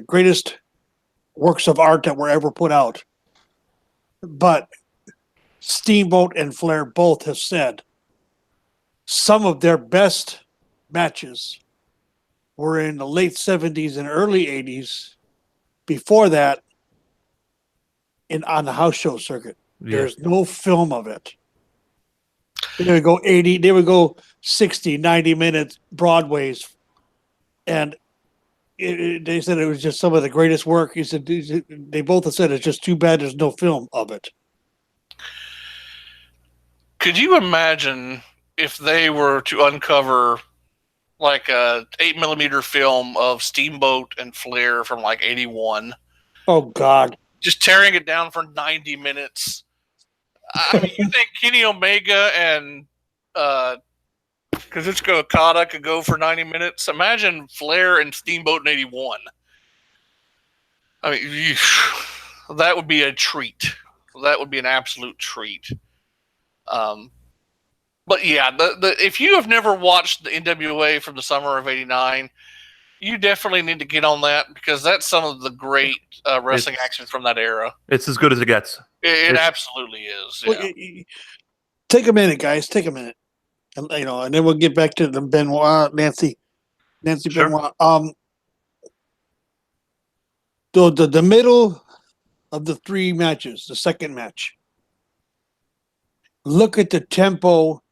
greatest works of art that were ever put out. But Steamboat and Flair both have said some of their best matches were in the late 70s and early 80s. Before that, on the house show circuit. Yeah. There's no film of it. They would go 80, they would go 60, 90 minutes Broadways. And they said it was just some of the greatest work. He said they both have said it's just too bad there's no film of it. Could you imagine if they were to uncover like a 8mm film of Steamboat and Flair from like '81? Oh God! Just tearing it down for 90 minutes. I mean, you think Kenny Omega and Kazuchika Okada could go for 90 minutes? Imagine Flair and Steamboat in '81. I mean, that would be a treat. That would be an absolute treat. But yeah, if you have never watched the NWA from the summer of '89, you definitely need to get on that, because that's some of the great wrestling action from that era. It's as good as it gets. It absolutely is. Yeah. Well, take a minute, guys. Take a minute. And, you know, and then we'll get back to the Benoit, Nancy sure. Benoit. The middle of the 3 matches, the second match. Look at the tempo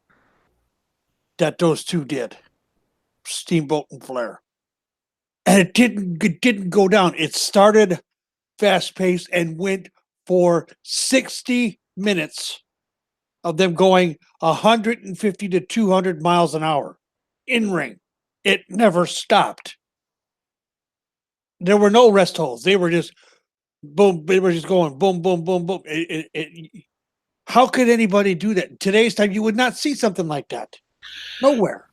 that those 2 did, Steamboat and Flair, and it didn't go down. It started fast paced and went for 60 minutes of them going 150 to 200 miles an hour in ring. It never stopped. There were no rest holds. They were just boom. They were just going boom, boom, boom, boom. How could anybody do that? In today's time, you would not see something like that. Nowhere.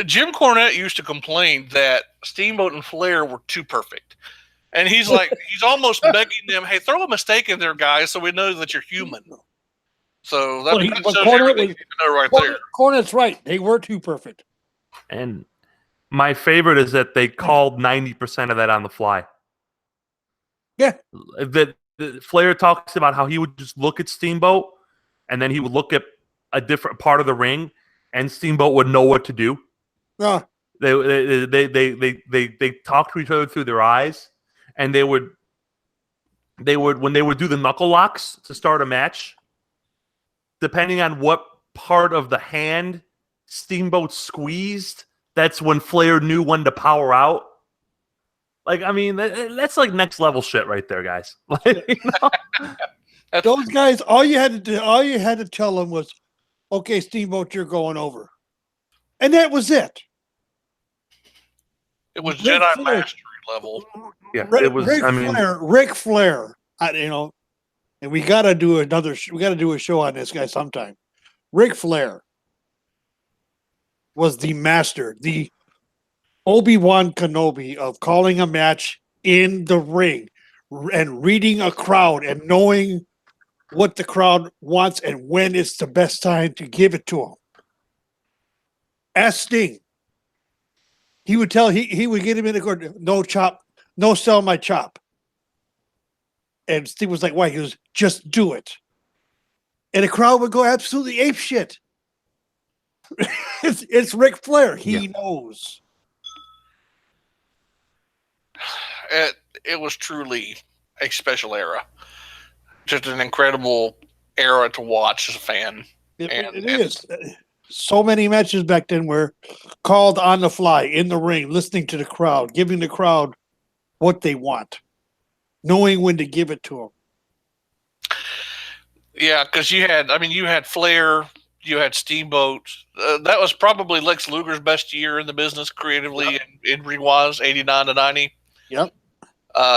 Jim Cornette used to complain that Steamboat and Flair were too perfect. And he's like, he's almost begging them, hey, throw a mistake in there, guys, so we know that you're human. So that shows everything you need to know right there. Cornette's right. They were too perfect. And my favorite is that they called 90% of that on the fly. Yeah. Flair talks about how he would just look at Steamboat, and then he would look at a different part of the ring, and Steamboat would know what to do. They talk to each other through their eyes, and they would when they would do the knuckle locks to start a match, depending on what part of the hand Steamboat squeezed, that's when Flair knew when to power out. Like, I mean, that's like next level shit right there, guys. Like, you know? Those guys, all you had to tell them was, okay, Steamboat, you're going over. And that was it. It was Jedi mastery level. Yeah, it was. Ric Flair. You know, and we got to do we got to do a show on this guy sometime. Ric Flair was the master, the Obi-Wan Kenobi of calling a match in the ring and reading a crowd and knowing what the crowd wants and when it's the best time to give it to them. Ask Sting. He would tell he would get him in the corner, no chop, no sell my chop. And Sting was like, why? He goes, just do it. And the crowd would go absolutely ape shit. It's Ric Flair. He knows. It was truly a special era. Just an incredible era to watch as a fan. It is. So many matches back then were called on the fly, in the ring, listening to the crowd, giving the crowd what they want, knowing when to give it to them. Yeah, because you had Flair, you had Steamboat. That was probably Lex Luger's best year in the business creatively in ring-wise, 89 to 90. Yep.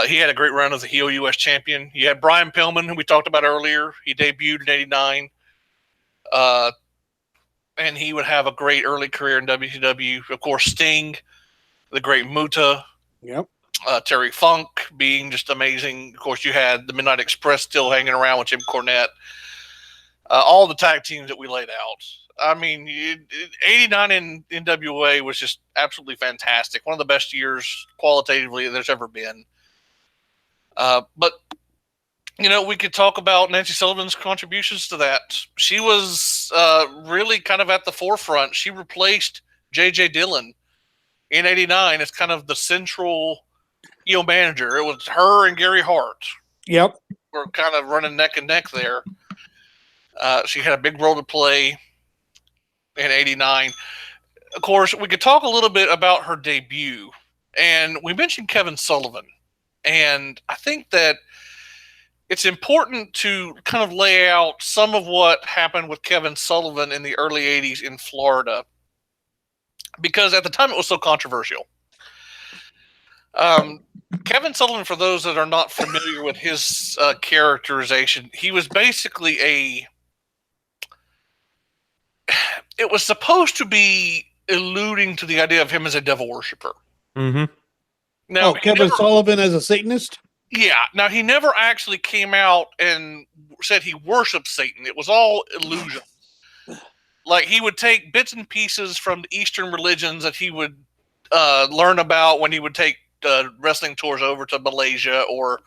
He had a great run as a heel U.S. champion. You had Brian Pillman, who we talked about earlier. He debuted in 89. And he would have a great early career in WCW. Of course, Sting, the great Muta. Yep. Terry Funk being just amazing. Of course, you had the Midnight Express still hanging around with Jim Cornette. All the tag teams that we laid out. I mean, 89 in NWA was just absolutely fantastic. One of the best years qualitatively there's ever been. But, we could talk about Nancy Sullivan's contributions to that. She was really kind of at the forefront. She replaced J.J. Dillon in 89 as kind of the central heel manager. It was her and Gary Hart. Yep. Were kind of running neck and neck there. She had a big role to play in 89. Of course, we could talk a little bit about her debut. And we mentioned Kevin Sullivan. And I think that it's important to kind of lay out some of what happened with Kevin Sullivan in the early 80s in Florida. Because at the time it was so controversial. Kevin Sullivan, for those that are not familiar with his characterization, he was basically it was supposed to be alluding to the idea of him as a devil worshiper. Mm-hmm. Now, Kevin Sullivan as a Satanist? Yeah. Now, he never actually came out and said he worshipped Satan. It was all illusion. Like, he would take bits and pieces from the Eastern religions that he would learn about when he would take wrestling tours over to Malaysia or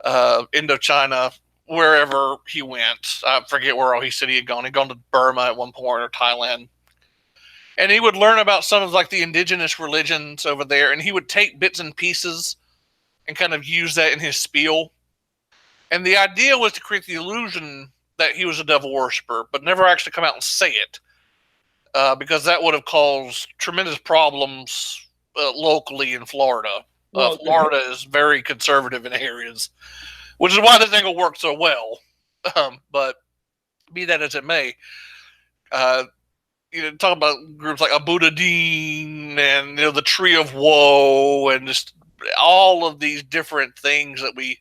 Indochina, wherever he went. I forget where all he said he had gone. He'd gone to Burma at one point or Thailand. And he would learn about some of like the indigenous religions over there, and he would take bits and pieces and kind of use that in his spiel. And the idea was to create the illusion that he was a devil worshiper, but never actually come out and say it, because that would have caused tremendous problems locally in Florida. Florida is very conservative in areas, which is why this angle worked so well. But be that as it may, talk about groups like Abu Dhabi and the Tree of Woe and just all of these different things that we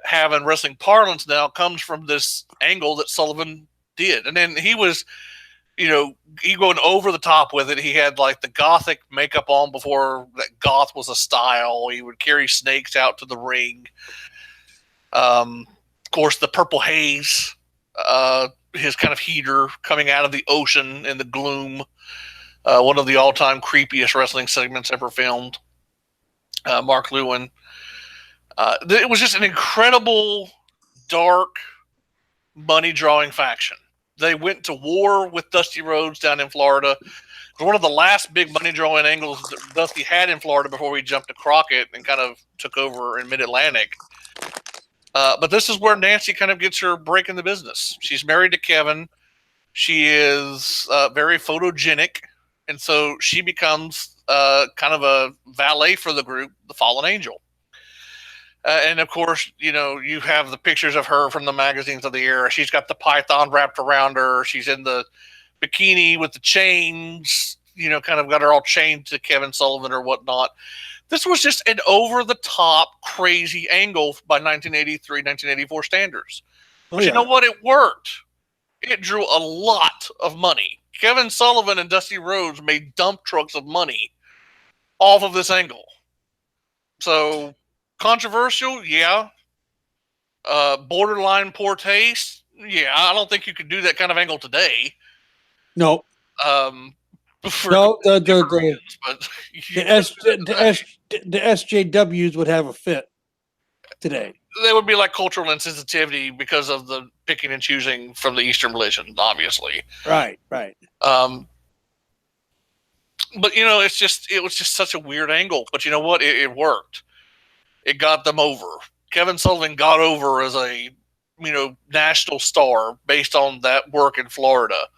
have in wrestling parlance now comes from this angle that Sullivan did. And then he was, he going over the top with it. He had like the gothic makeup on before that goth was a style. He would carry snakes out to the ring. Of course, the purple haze, his kind of heater coming out of the ocean in the gloom. One of the all-time creepiest wrestling segments ever filmed. Mark Lewin. It was just an incredible, dark, money-drawing faction. They went to war with Dusty Rhodes down in Florida. It was one of the last big money-drawing angles that Dusty had in Florida before he jumped to Crockett and kind of took over in Mid-Atlantic. But this is where Nancy kind of gets her break in the business. She's married to Kevin. She is very photogenic, and so she becomes kind of a valet for the group, the Fallen Angel. And of course, you have the pictures of her from the magazines of the era. She's got the python wrapped around her. She's in the bikini with the chains, kind of got her all chained to Kevin Sullivan or whatnot. This was just an over-the-top, crazy angle by 1983, 1984 standards. But you know what? It worked. It drew a lot of money. Kevin Sullivan and Dusty Rhodes made dump trucks of money off of this angle. So, controversial, yeah. Borderline poor taste, yeah. I don't think you could do that kind of angle today. No. For reasons, but the SJWs would have a fit today. They would be like cultural insensitivity because of the picking and choosing from the Eastern religions, obviously. Right. But it was just such a weird angle. But you know what? It worked. It got them over. Kevin Sullivan got over as a national star based on that work in Florida.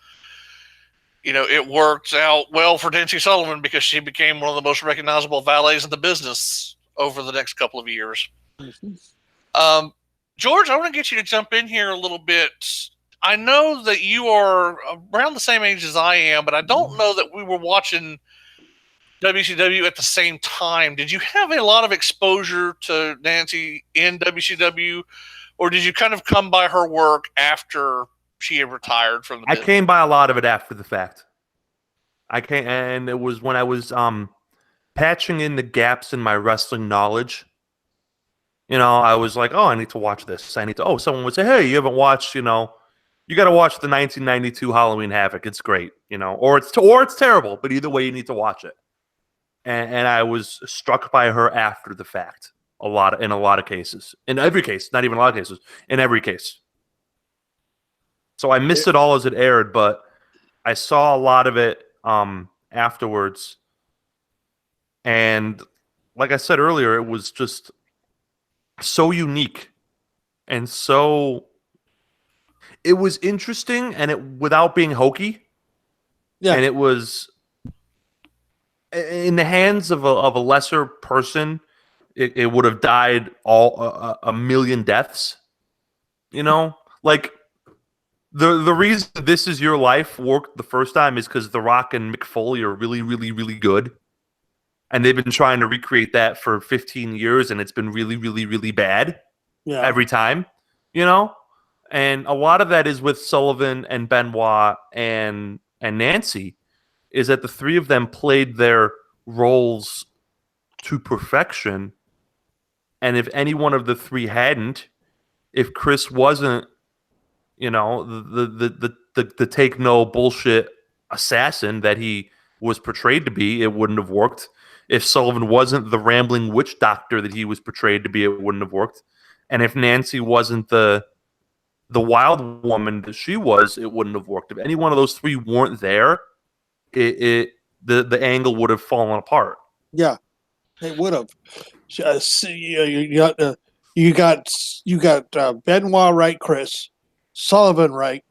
It worked out well for Nancy Sullivan because she became one of the most recognizable valets in the business over the next couple of years. Mm-hmm. George, I want to get you to jump in here a little bit. I know that you are around the same age as I am, but I don't know that we were watching WCW at the same time. Did you have a lot of exposure to Nancy in WCW, or did you kind of come by her work after she had retired from the business? I came by a lot of it after the fact. And it was when I was patching in the gaps in my wrestling knowledge. I was like, oh, I need to watch this. Someone would say, hey, you haven't watched, you got to watch the 1992 Halloween Havoc. It's great, or it's terrible, but either way, you need to watch it. And I was struck by her after the fact in a lot of cases. In every case, not even a lot of cases, in every case. So I missed it all as it aired, but I saw a lot of it afterwards. And like I said earlier, it was just so unique and it was interesting, and it without being hokey. Yeah. And it was in the hands of a lesser person, it would have died a million deaths. Like the reason This Is Your Life worked the first time is because The Rock and Mick Foley are really, really, really good. And they've been trying to recreate that for 15 years, and it's been really, really, really bad every time, And a lot of that is with Sullivan and Benoit and Nancy, is that the three of them played their roles to perfection. And if any one of the three hadn't, if Chris wasn't, the take no bullshit assassin that he was portrayed to be, it wouldn't have worked. If Sullivan wasn't the rambling witch doctor that he was portrayed to be, it wouldn't have worked. And if Nancy wasn't the wild woman that she was, it wouldn't have worked. If any one of those three weren't there, the angle would have fallen apart. Yeah, it would have. You got Benoit right, Chris, Sullivan right.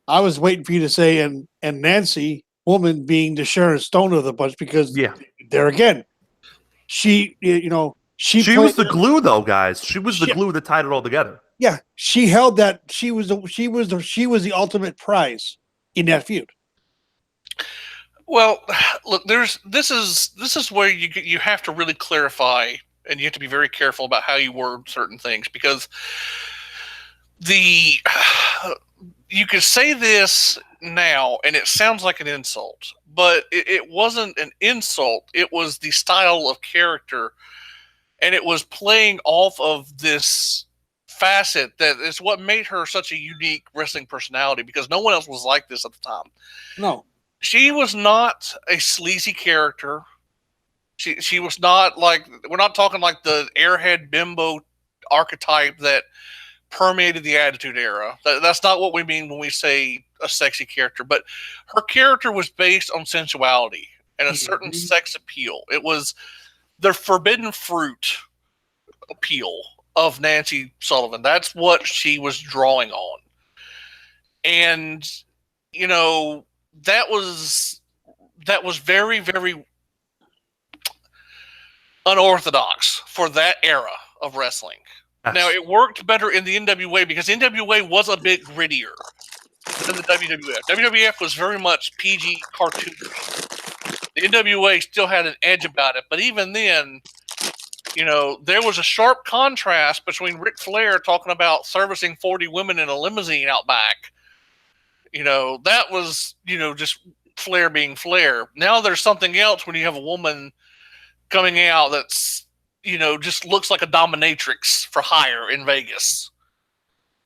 I was waiting for you to say and Nancy, woman, being the Sharon Stone of the bunch, because there again, she was the glue, though, guys. She was the glue that tied it all together. Yeah, she held that. She was the ultimate prize in that feud. Well, look, this is where you have to really clarify, and you have to be very careful about how you word certain things, because you could say this now and it sounds like an insult, but it wasn't an insult. It was the style of character, and it was playing off of this facet that is what made her such a unique wrestling personality, because no one else was like this at the time. No. She was not a sleazy character. She was not like, we're not talking like the airhead bimbo archetype that permeated the Attitude Era. That's not what we mean when we say a sexy character, but her character was based on sensuality and a certain sex appeal. It was the forbidden fruit appeal of Nancy Sullivan. That's what she was drawing on. And, that was very, very unorthodox for that era of wrestling. Yes. Now, it worked better in the NWA because NWA was a bit grittier than the WWF. WWF was very much PG cartoonish. The NWA still had an edge about it, but even then, there was a sharp contrast between Ric Flair talking about servicing 40 women in a limousine out back That was, just Flair being Flair. Now there's something else when you have a woman coming out that's, just looks like a dominatrix for hire in Vegas.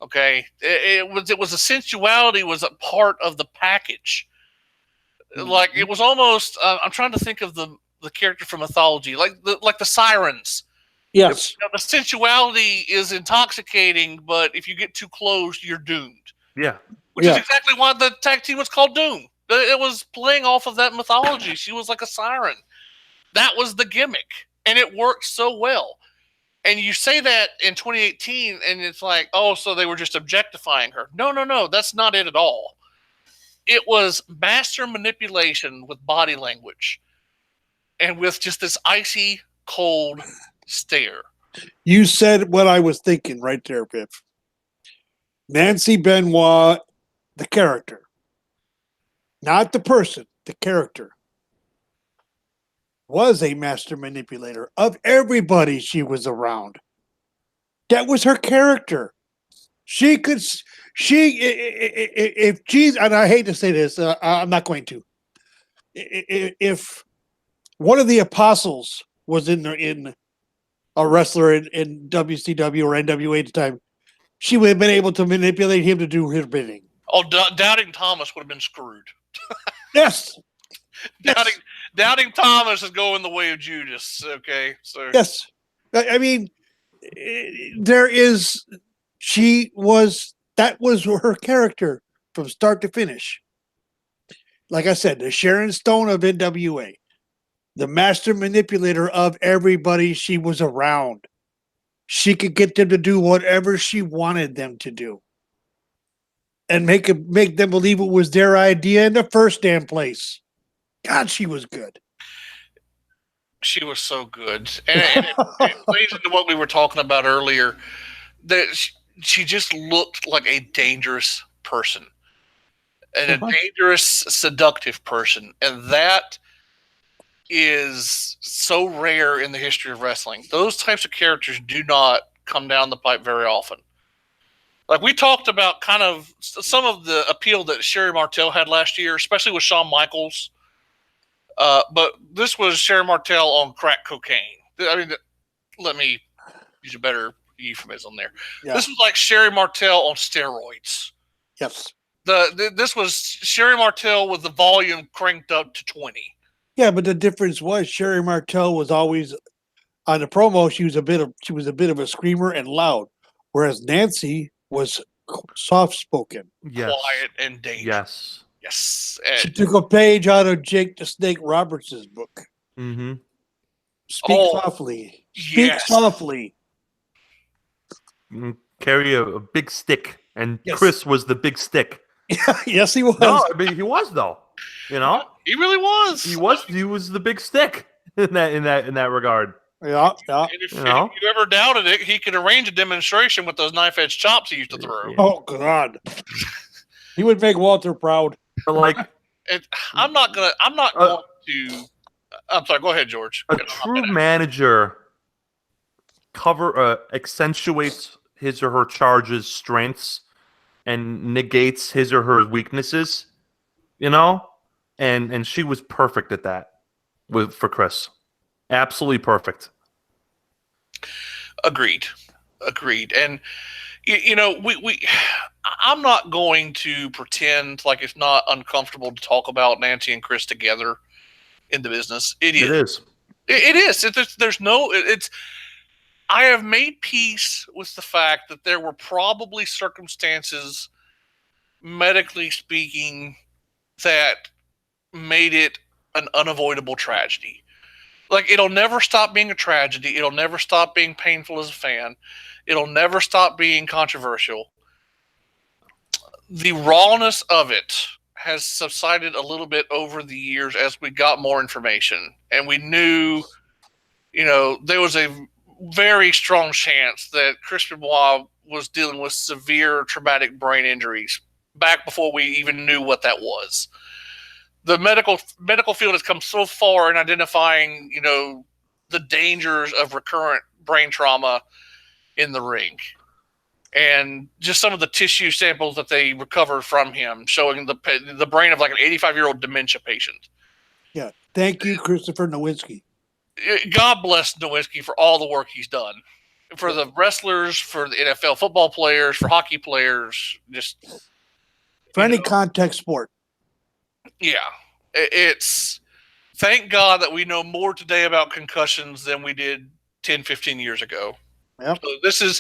Okay. It was a sensuality was a part of the package. Like it was almost, I'm trying to think of the character from mythology, like the sirens. Yes. The sensuality is intoxicating, but if you get too close, you're doomed. Yeah. Which is exactly why the tag team was called Doom. It was playing off of that mythology. She was like a siren. That was the gimmick. And it worked so well. And you say that in 2018, and it's like, oh, so they were just objectifying her. No. That's not it at all. It was master manipulation with body language. And with just this icy, cold stare. You said what I was thinking right there, Biff. Nancy Benoit, the character, not the person, the character, was a master manipulator of everybody she was around. That was her character. If she's, and I hate to say this, I'm not going to. If one of the apostles was in a wrestler in WCW or NWA at the time, she would have been able to manipulate him to do his bidding. Oh, Doubting Thomas would have been screwed. Yes. Doubting Thomas is going the way of Judas. Okay, so yes, I mean, that was her character from start to finish. Like I said, the Sharon Stone of NWA, the master manipulator of everybody she was around. She could get them to do whatever she wanted them to do. And make them believe it was their idea in the first damn place. God, she was good. She was so good. And it plays into what we were talking about earlier. That she just looked like a dangerous person. And a dangerous, seductive person. And that is so rare in the history of wrestling. Those types of characters do not come down the pipe very often. Like we talked about kind of some of the appeal that Sherry Martel had last year, especially with Shawn Michaels. But this was Sherry Martel on crack cocaine. I mean, let me use a better euphemism there. Yeah. This was like Sherry Martel on steroids. Yes. This was Sherry Martel with the volume cranked up to 20. Yeah, but the difference was Sherry Martel was always on the promo. She was a bit of a screamer and loud, whereas Nancy was soft spoken, quiet, and dangerous. Yes. She took a page out of Jake the Snake Roberts' book. Mm-hmm. Speak softly. Speak softly. Carry a big stick, and Chris was the big stick. Yes, he was. No, I mean, he was though. You know, he really was. He was the big stick in that regard. Yeah. And if you ever doubted it, he could arrange a demonstration with those knife edge chops he used to throw. Oh God, he would make Walter proud. But like, I'm sorry. Go ahead, George. A true manager accentuates his or her charge's strengths and negates his or her weaknesses. You know, and she was perfect at that for Chris. Absolutely perfect. Agreed. And I'm not going to pretend like it's not uncomfortable to talk about Nancy and Chris together in the business. It is. I have made peace with the fact that there were probably circumstances, medically speaking, that made it an unavoidable tragedy. Like, it'll never stop being a tragedy. It'll never stop being painful as a fan. It'll never stop being controversial. The rawness of it has subsided a little bit over the years as we got more information. And we knew, there was a very strong chance that Chris Benoit was dealing with severe traumatic brain injuries back before we even knew what that was. The medical field has come so far in identifying, the dangers of recurrent brain trauma in the ring. and just some of the tissue samples that they recovered from him, showing the brain of like an 85-year-old dementia patient. Yeah. Thank you, Christopher Nowinski. God bless Nowinski for all the work he's done. For the wrestlers, for the NFL football players, for hockey players, just for any contact sport. Yeah. It's thank God that we know more today about concussions than we did 10, 15 years ago. Yep. So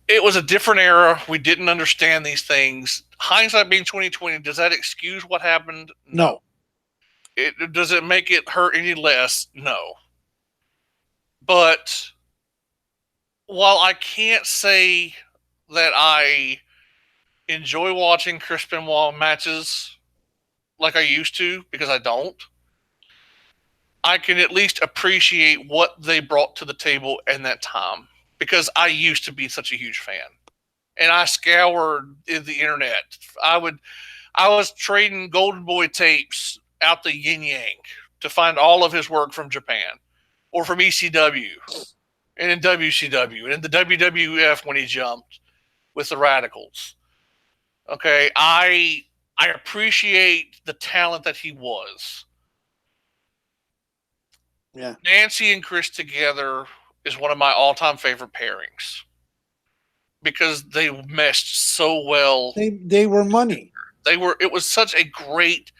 it was a different era. We didn't understand these things. Hindsight being 2020, does that excuse what happened? No. Does it make it hurt any less? No. But while I can't say that I enjoy watching Chris Benoit matches like I used to, because I don't, I can at least appreciate what they brought to the table in that time, because I used to be such a huge fan. And I scoured the internet. I was trading Golden Boy tapes out the yin yang to find all of his work from Japan or from ECW and in WCW and in the WWF when he jumped with the Radicals. Okay, I appreciate the talent that he was. Yeah. Nancy and Chris together is one of my all-time favorite pairings because they meshed so well. They were money. It was such a great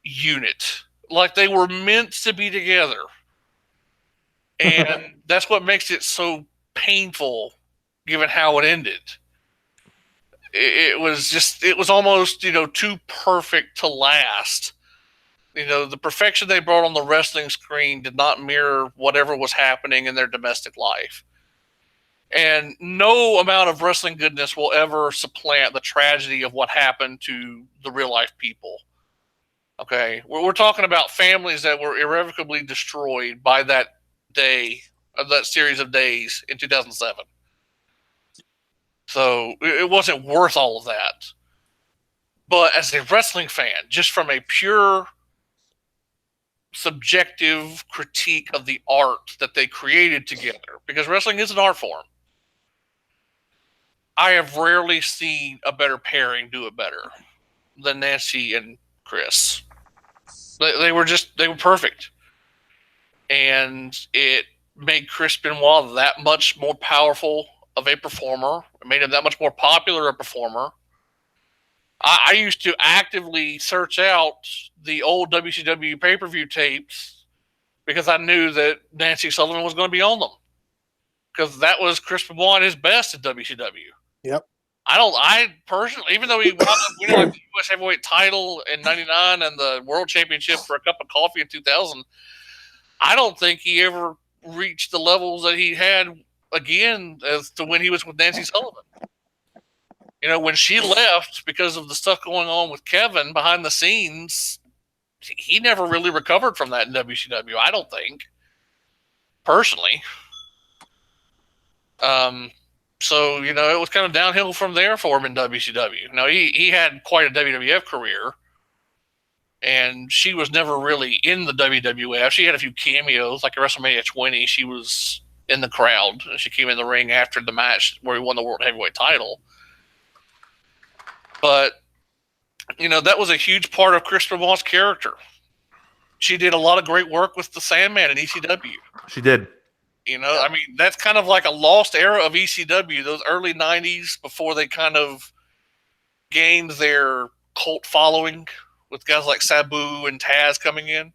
unit. Like they were meant to be together. And that's what makes it so painful given how it ended. It was almost, too perfect to last. The perfection they brought on the wrestling screen did not mirror whatever was happening in their domestic life. And no amount of wrestling goodness will ever supplant the tragedy of what happened to the real life people. Okay? We're talking about families that were irrevocably destroyed by that day, of that series of days in 2007. So it wasn't worth all of that. But as a wrestling fan, just from a pure subjective critique of the art that they created together, because wrestling is an art form, I have rarely seen a better pairing do it better than Nancy and Chris. They were perfect. And it made Chris Benoit that much more powerful of a performer. It made him that much more popular a performer. I used to actively search out the old WCW pay-per-view tapes because I knew that Nancy Sullivan was going to be on them. Because that was Chris Benoit at his best at WCW. Yep. I personally, even though he wound up winning the U.S. heavyweight title in 99 and the world championship for a cup of coffee in 2000, I don't think he ever reached the levels that he had again as to when he was with Nancy Sullivan. When she left because of the stuff going on with Kevin behind the scenes, he never really recovered from that in WCW, I don't think. Personally. So, it was kind of downhill from there for him in WCW. Now, he had quite a WWF career, and she was never really in the WWF. She had a few cameos, like at WrestleMania 20. She was in the crowd. She came in the ring after the match where he won the World Heavyweight title. But, that was a huge part of Chris Benoit's character. She did a lot of great work with the Sandman in ECW. She did. That's kind of like a lost era of ECW, those early 90s before they kind of gained their cult following with guys like Sabu and Taz coming in.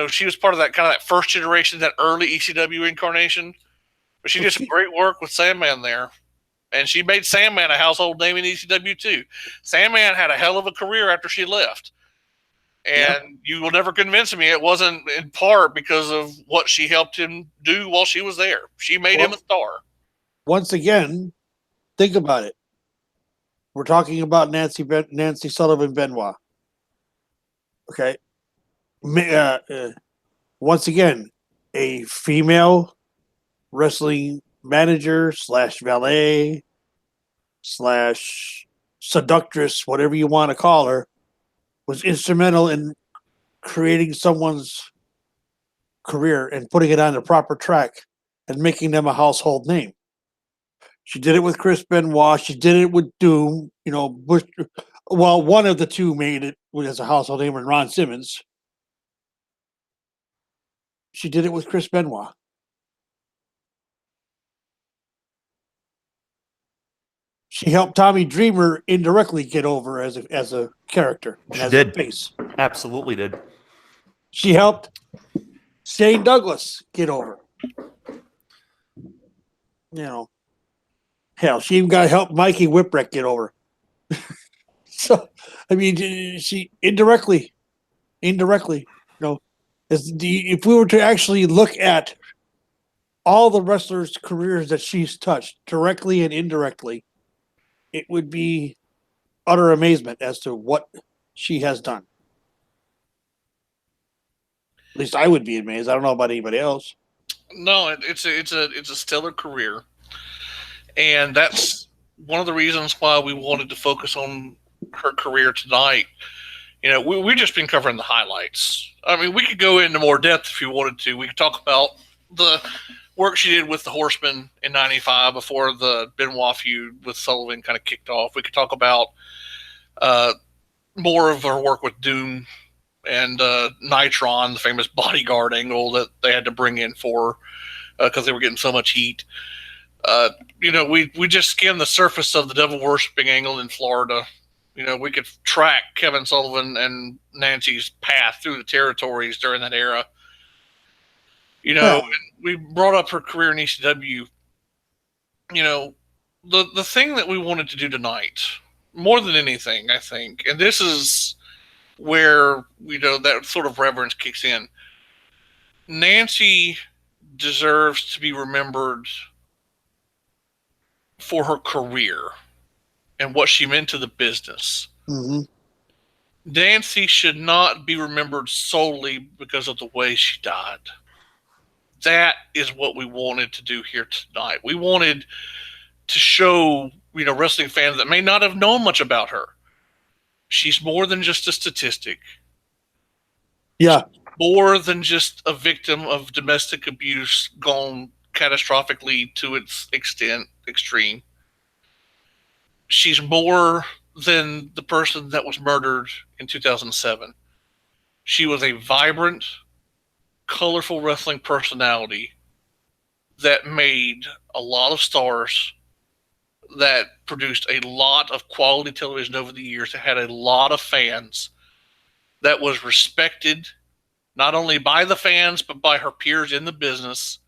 She was part of that first generation, that early ECW incarnation. But she did some great work with Sandman there. And she made Sandman a household name in ECW too. Sandman had a hell of a career after she left. And you will never convince me it wasn't in part because of what she helped him do while she was there. She made him a star. Once again, think about it. We're talking about Nancy Sullivan-Benoit. Okay. Once again, a female wrestling manager / valet / seductress, whatever you want to call her, was instrumental in creating someone's career and putting it on the proper track and making them a household name. She did it with Chris Benoit. She did it with Doom. You know, Bush. Well, one of the two made it as a household name, and Ron Simmons. She did it with Chris Benoit. She helped Tommy Dreamer indirectly get over as a character. She as did. A face. Absolutely did. She helped Shane Douglas get over. You know, hell, she even got help Mikey Whipwreck get over. So, I mean, she indirectly, you know, if we were to actually look at all the wrestlers' careers that she's touched, directly and indirectly, it would be utter amazement as to what she has done. At least I would be amazed. I don't know about anybody else. No, it's a stellar career, and that's one of the reasons why we wanted to focus on her career tonight. You know, we've just been covering the highlights. I mean, we could go into more depth if you wanted to. We could talk about the work she did with the Horsemen in '95 before the Benoit feud with Sullivan kind of kicked off. We could talk about more of her work with Doom and Nitron, the famous bodyguard angle that they had to bring in for because they were getting so much heat. You know, we just skimmed the surface of the devil worshipping angle in Florida. You know, we could track Kevin Sullivan and Nancy's path through the territories during that era. You know, we brought up her career in ECW. You know, the thing that we wanted to do tonight, more than anything, I think, and this is where, you know, that sort of reverence kicks in. Nancy deserves to be remembered for her career and what she meant to the business. Mm-hmm. Nancy should not be remembered solely because of the way she died. That is what we wanted to do here tonight. We wanted to show, you know, wrestling fans that may not have known much about her. She's more than just a statistic. Yeah. More than just a victim of domestic abuse gone catastrophically to its extreme. She's more than the person that was murdered in 2007. She was a vibrant, colorful wrestling personality that made a lot of stars, that produced a lot of quality television over the years, that had a lot of fans, that was respected not only by the fans but by her peers in the business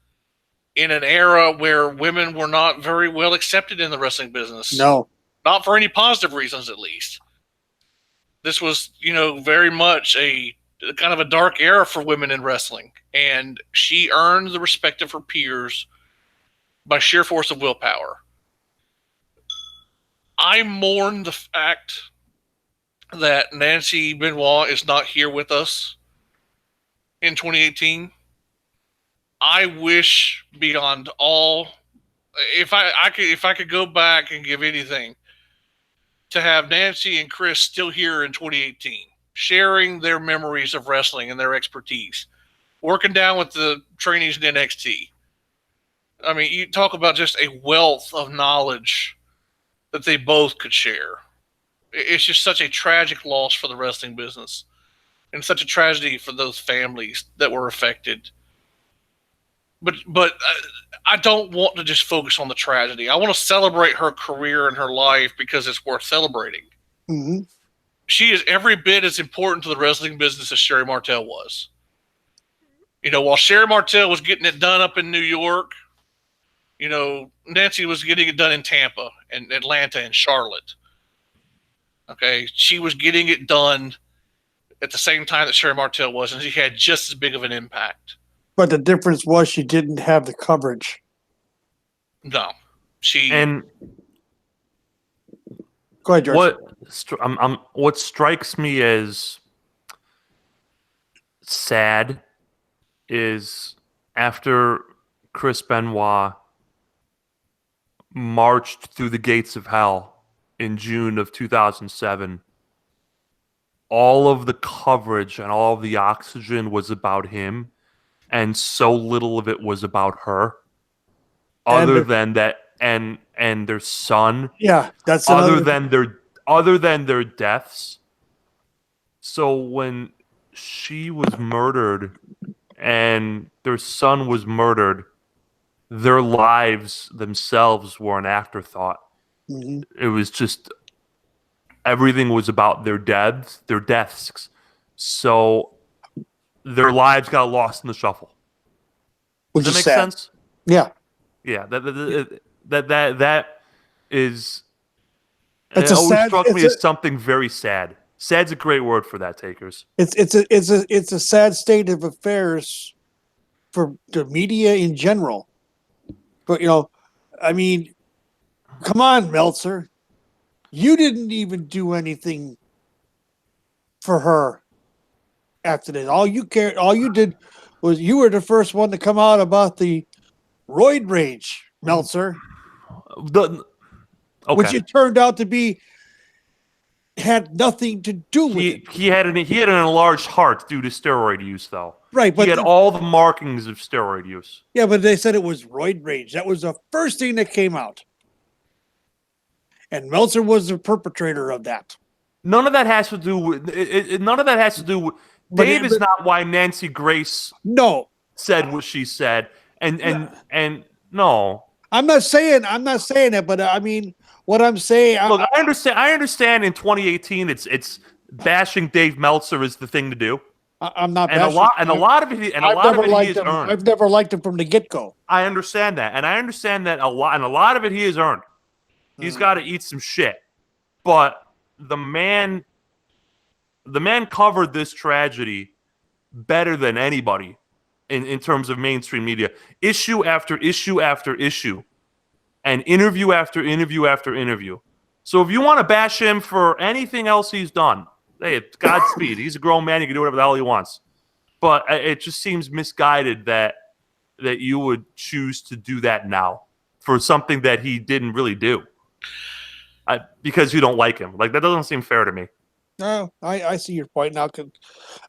in an era where women were not very well accepted in the wrestling business. No. Not for any positive reasons, at least. This was, you know, very much a kind of a dark era for women in wrestling. And she earned the respect of her peers by sheer force of willpower. I mourn the fact that Nancy Benoit is not here with us in 2018. I wish beyond all, if I could go back and give anything, to have Nancy and Chris still here in 2018, sharing their memories of wrestling and their expertise, working down with the trainees in NXT. I mean, you talk about just a wealth of knowledge that they both could share. It's just such a tragic loss for the wrestling business, and such a tragedy for those families that were affected. But I don't want to just focus on the tragedy. I want to celebrate her career and her life because it's worth celebrating. Mm-hmm. She is every bit as important to the wrestling business as Sherry Martel was. You know, while Sherry Martel was getting it done up in New York, you know, Nancy was getting it done in Tampa and Atlanta and Charlotte. Okay, she was getting it done at the same time that Sherry Martel was, and she had just as big of an impact. But the difference was she didn't have the coverage. No, she. And go ahead, George. What strikes me as sad is after Chris Benoit marched through the gates of hell in June of 2007, all of the coverage and all of the oxygen was about him, and so little of it was about her. Other than that, and their son. Yeah, that's other another. than their deaths. So when she was murdered and their son was murdered, their lives themselves were an afterthought. Mhm. It was just everything was about their deaths. So their lives got lost in the shuffle. Which Does that is make sad. sense? Yeah, Yeah, that is. it's It a always sad. struck me as something very sad. Sad's a great word for that, Takers. It's a sad state of affairs for the media in general. But I mean, come on, Meltzer, you didn't even do anything for her after this. All you did was you were the first one to come out about the roid rage, Meltzer, Okay. which it turned out to be had nothing to do with it. He had an enlarged heart due to steroid use, though. Right, but he had all the markings of steroid use. Yeah, but they said it was roid rage. That was the first thing that came out. And Meltzer was the perpetrator of that. None of that has to do with none of that has to do with Dave is not why Nancy Grace said what she said. And no. I'm not saying that, but I mean what I'm saying. Look, I understand in 2018 it's bashing Dave Meltzer is the thing to do. I'm not and bashing. a lot of it he has earned. I've never liked him from the get-go. I understand that. And I understand that a lot of it he has earned. He's got to eat some shit. But the man covered this tragedy better than anybody in terms of mainstream media. Issue after issue after issue. And interview after interview after interview. So if you want to bash him for anything else he's done, hey, it's Godspeed. He's a grown man. He can do whatever the hell he wants. But it just seems misguided that you would choose to do that now for something that he didn't really do. Because you don't like him. Like, that doesn't seem fair to me. No, I see your point now.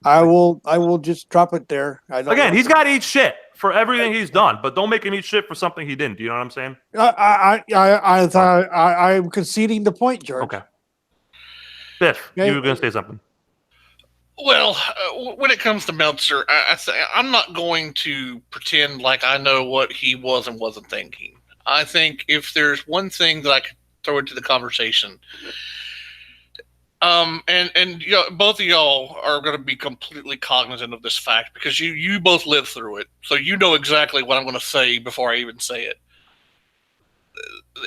I will just drop it there. Again, he's got to eat shit for everything he's done, but don't make him eat shit for something he didn't. Do you know what I'm saying? I'm conceding the point, George. Okay. Biff, you were going to say something. Well, when it comes to Meltzer, I'm not going to pretend like I know what he was and wasn't thinking. I think if there's one thing that I could throw into the conversation, and both of y'all are going to be completely cognizant of this fact because you both lived through it, so you know exactly what I'm going to say before I even say it.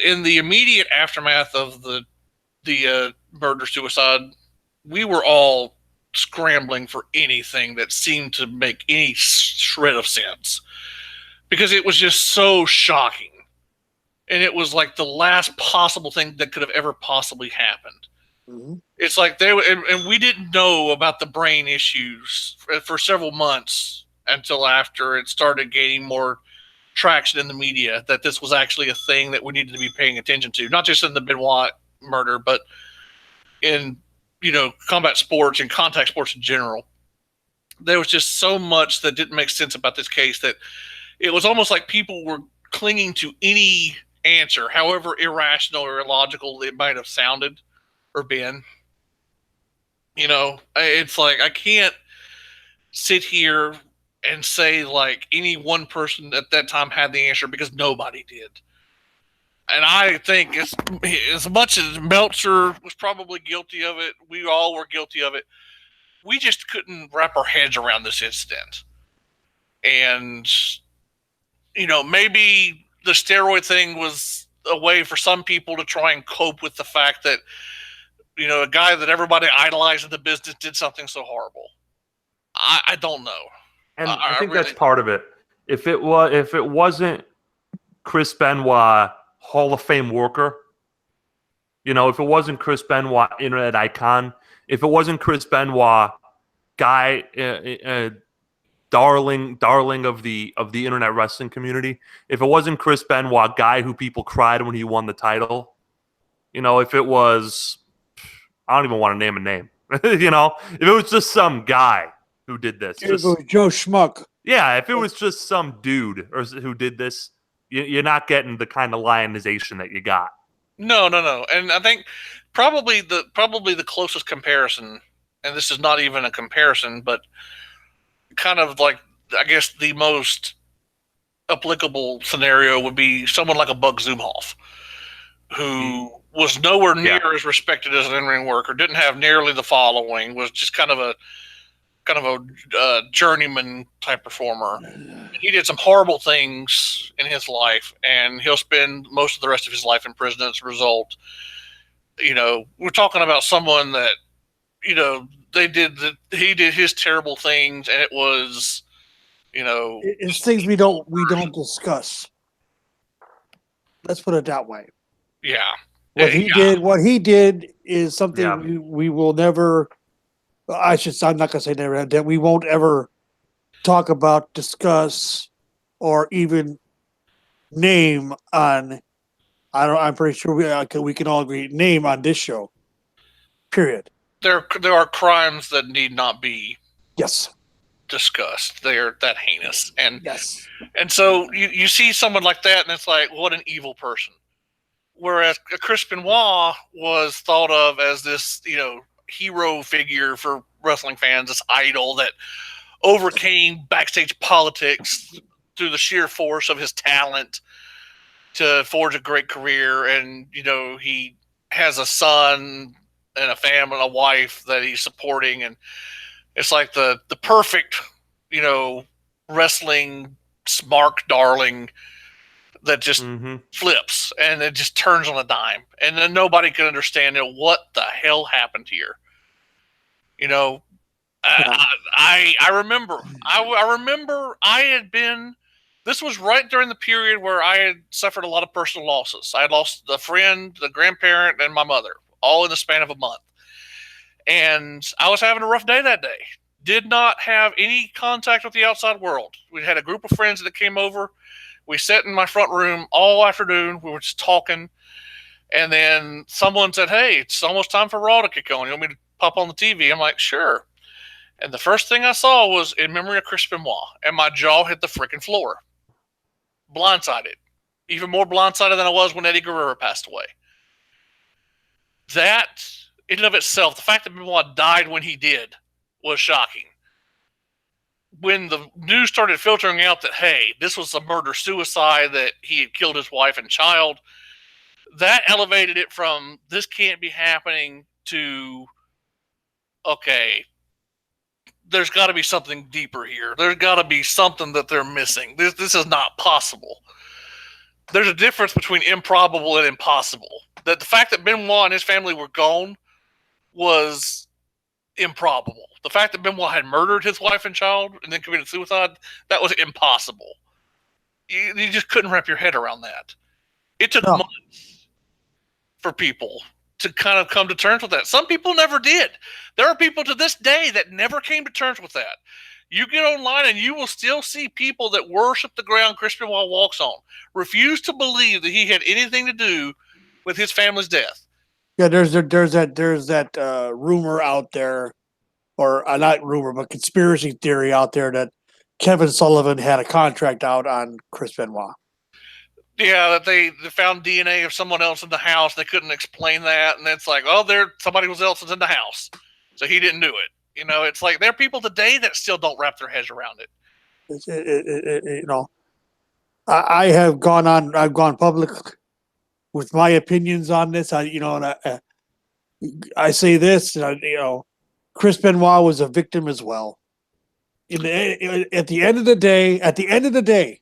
In the immediate aftermath of the murder-suicide, we were all scrambling for anything that seemed to make any shred of sense because it was just so shocking. And it was like the last possible thing that could have ever possibly happened. Mm-hmm. It's like and we didn't know about the brain issues for several months until after it started gaining more traction in the media that this was actually a thing that we needed to be paying attention to, not just in the Benoit murder, but in combat sports and contact sports in general. There was just so much that didn't make sense about this case that it was almost like people were clinging to any answer, however irrational or illogical it might have sounded or been. It's like I can't sit here and say like any one person at that time had the answer because nobody did. And I think as much as Meltzer was probably guilty of it, we all were guilty of it. We just couldn't wrap our heads around this incident. And, maybe the steroid thing was a way for some people to try and cope with the fact that, a guy that everybody idolized in the business did something so horrible. I don't know. And I think that's part of it. If it wasn't Chris Benoit, Hall of Fame worker, if it wasn't Chris Benoit, internet icon, if it wasn't Chris Benoit, guy, darling of the internet wrestling community, if it wasn't Chris Benoit, guy who people cried when he won the title, if it was, I don't even want to name a name, if it was just some guy who did this, it was Joe Schmuck. Yeah, if it was just some dude who did this, You're not getting the kind of lionization that you got. No. And I think probably the closest comparison, and this is not even a comparison, but kind of like, I guess, the most applicable scenario would be someone like a Buck Zumhofe, who was nowhere near as respected as an in-ring worker, didn't have nearly the following, was just kind of a journeyman type performer. He did some horrible things in his life, and he'll spend most of the rest of his life in prison as a result. We're talking about someone that, he did his terrible things, and it was, it's things we don't discuss. Let's put it that way. Yeah. What he did is something we will never. I'm not going to say never. That we won't ever talk about, discuss, or even name on. I'm pretty sure we can all agree name on this show. Period. There are crimes that need not be. Yes. Discussed. They're that heinous, and yes. And so you see someone like that, and it's like, what an evil person. Whereas Chris Benoit was thought of as this, hero figure for wrestling fans, this idol that overcame backstage politics through the sheer force of his talent to forge a great career. And, he has a son and a family, a wife that he's supporting. And it's like the perfect, wrestling smart darling that just flips, and it just turns on a dime, and then nobody can understand what the hell happened here. I remember I had been. This was right during the period where I had suffered a lot of personal losses. I had lost a friend, the grandparent, and my mother, all in the span of a month. And I was having a rough day that day. Did not have any contact with the outside world. We had a group of friends that came over. We sat in my front room all afternoon. We were just talking. And then someone said, "Hey, it's almost time for Raw to kick on. You want me to pop on the TV?" I'm like, "Sure." And the first thing I saw was In Memory of Chris Benoit. And my jaw hit the freaking floor. Blindsided. Even more blindsided than I was when Eddie Guerrero passed away. That, in and of itself, the fact that Benoit died when he did, was shocking. When the news started filtering out that, hey, this was a murder-suicide, that he had killed his wife and child, that elevated it from, this can't be happening, to, okay, there's got to be something deeper here. There's got to be something that they're missing. This is not possible. There's a difference between improbable and impossible. That the fact that Benoit and his family were gone was improbable. The fact that Benoit had murdered his wife and child and then committed suicide, that was impossible. You just couldn't wrap your head around that. It took months for people to kind of come to terms with that. Some people never did. There are people to this day that never came to terms with that. You get online and you will still see people that worship the ground Chris Benoit walks on, refuse to believe that he had anything to do with his family's death. Yeah, there's that rumor out there, or not rumor, but conspiracy theory out there that Kevin Sullivan had a contract out on Chris Benoit. Yeah, that they found DNA of someone else in the house. They couldn't explain that, and it's like, oh, somebody else was in the house, so he didn't do it. It's like there are people today that still don't wrap their heads around it. I've gone public with my opinions on this. I say this, Chris Benoit was a victim as well. At the end of the day,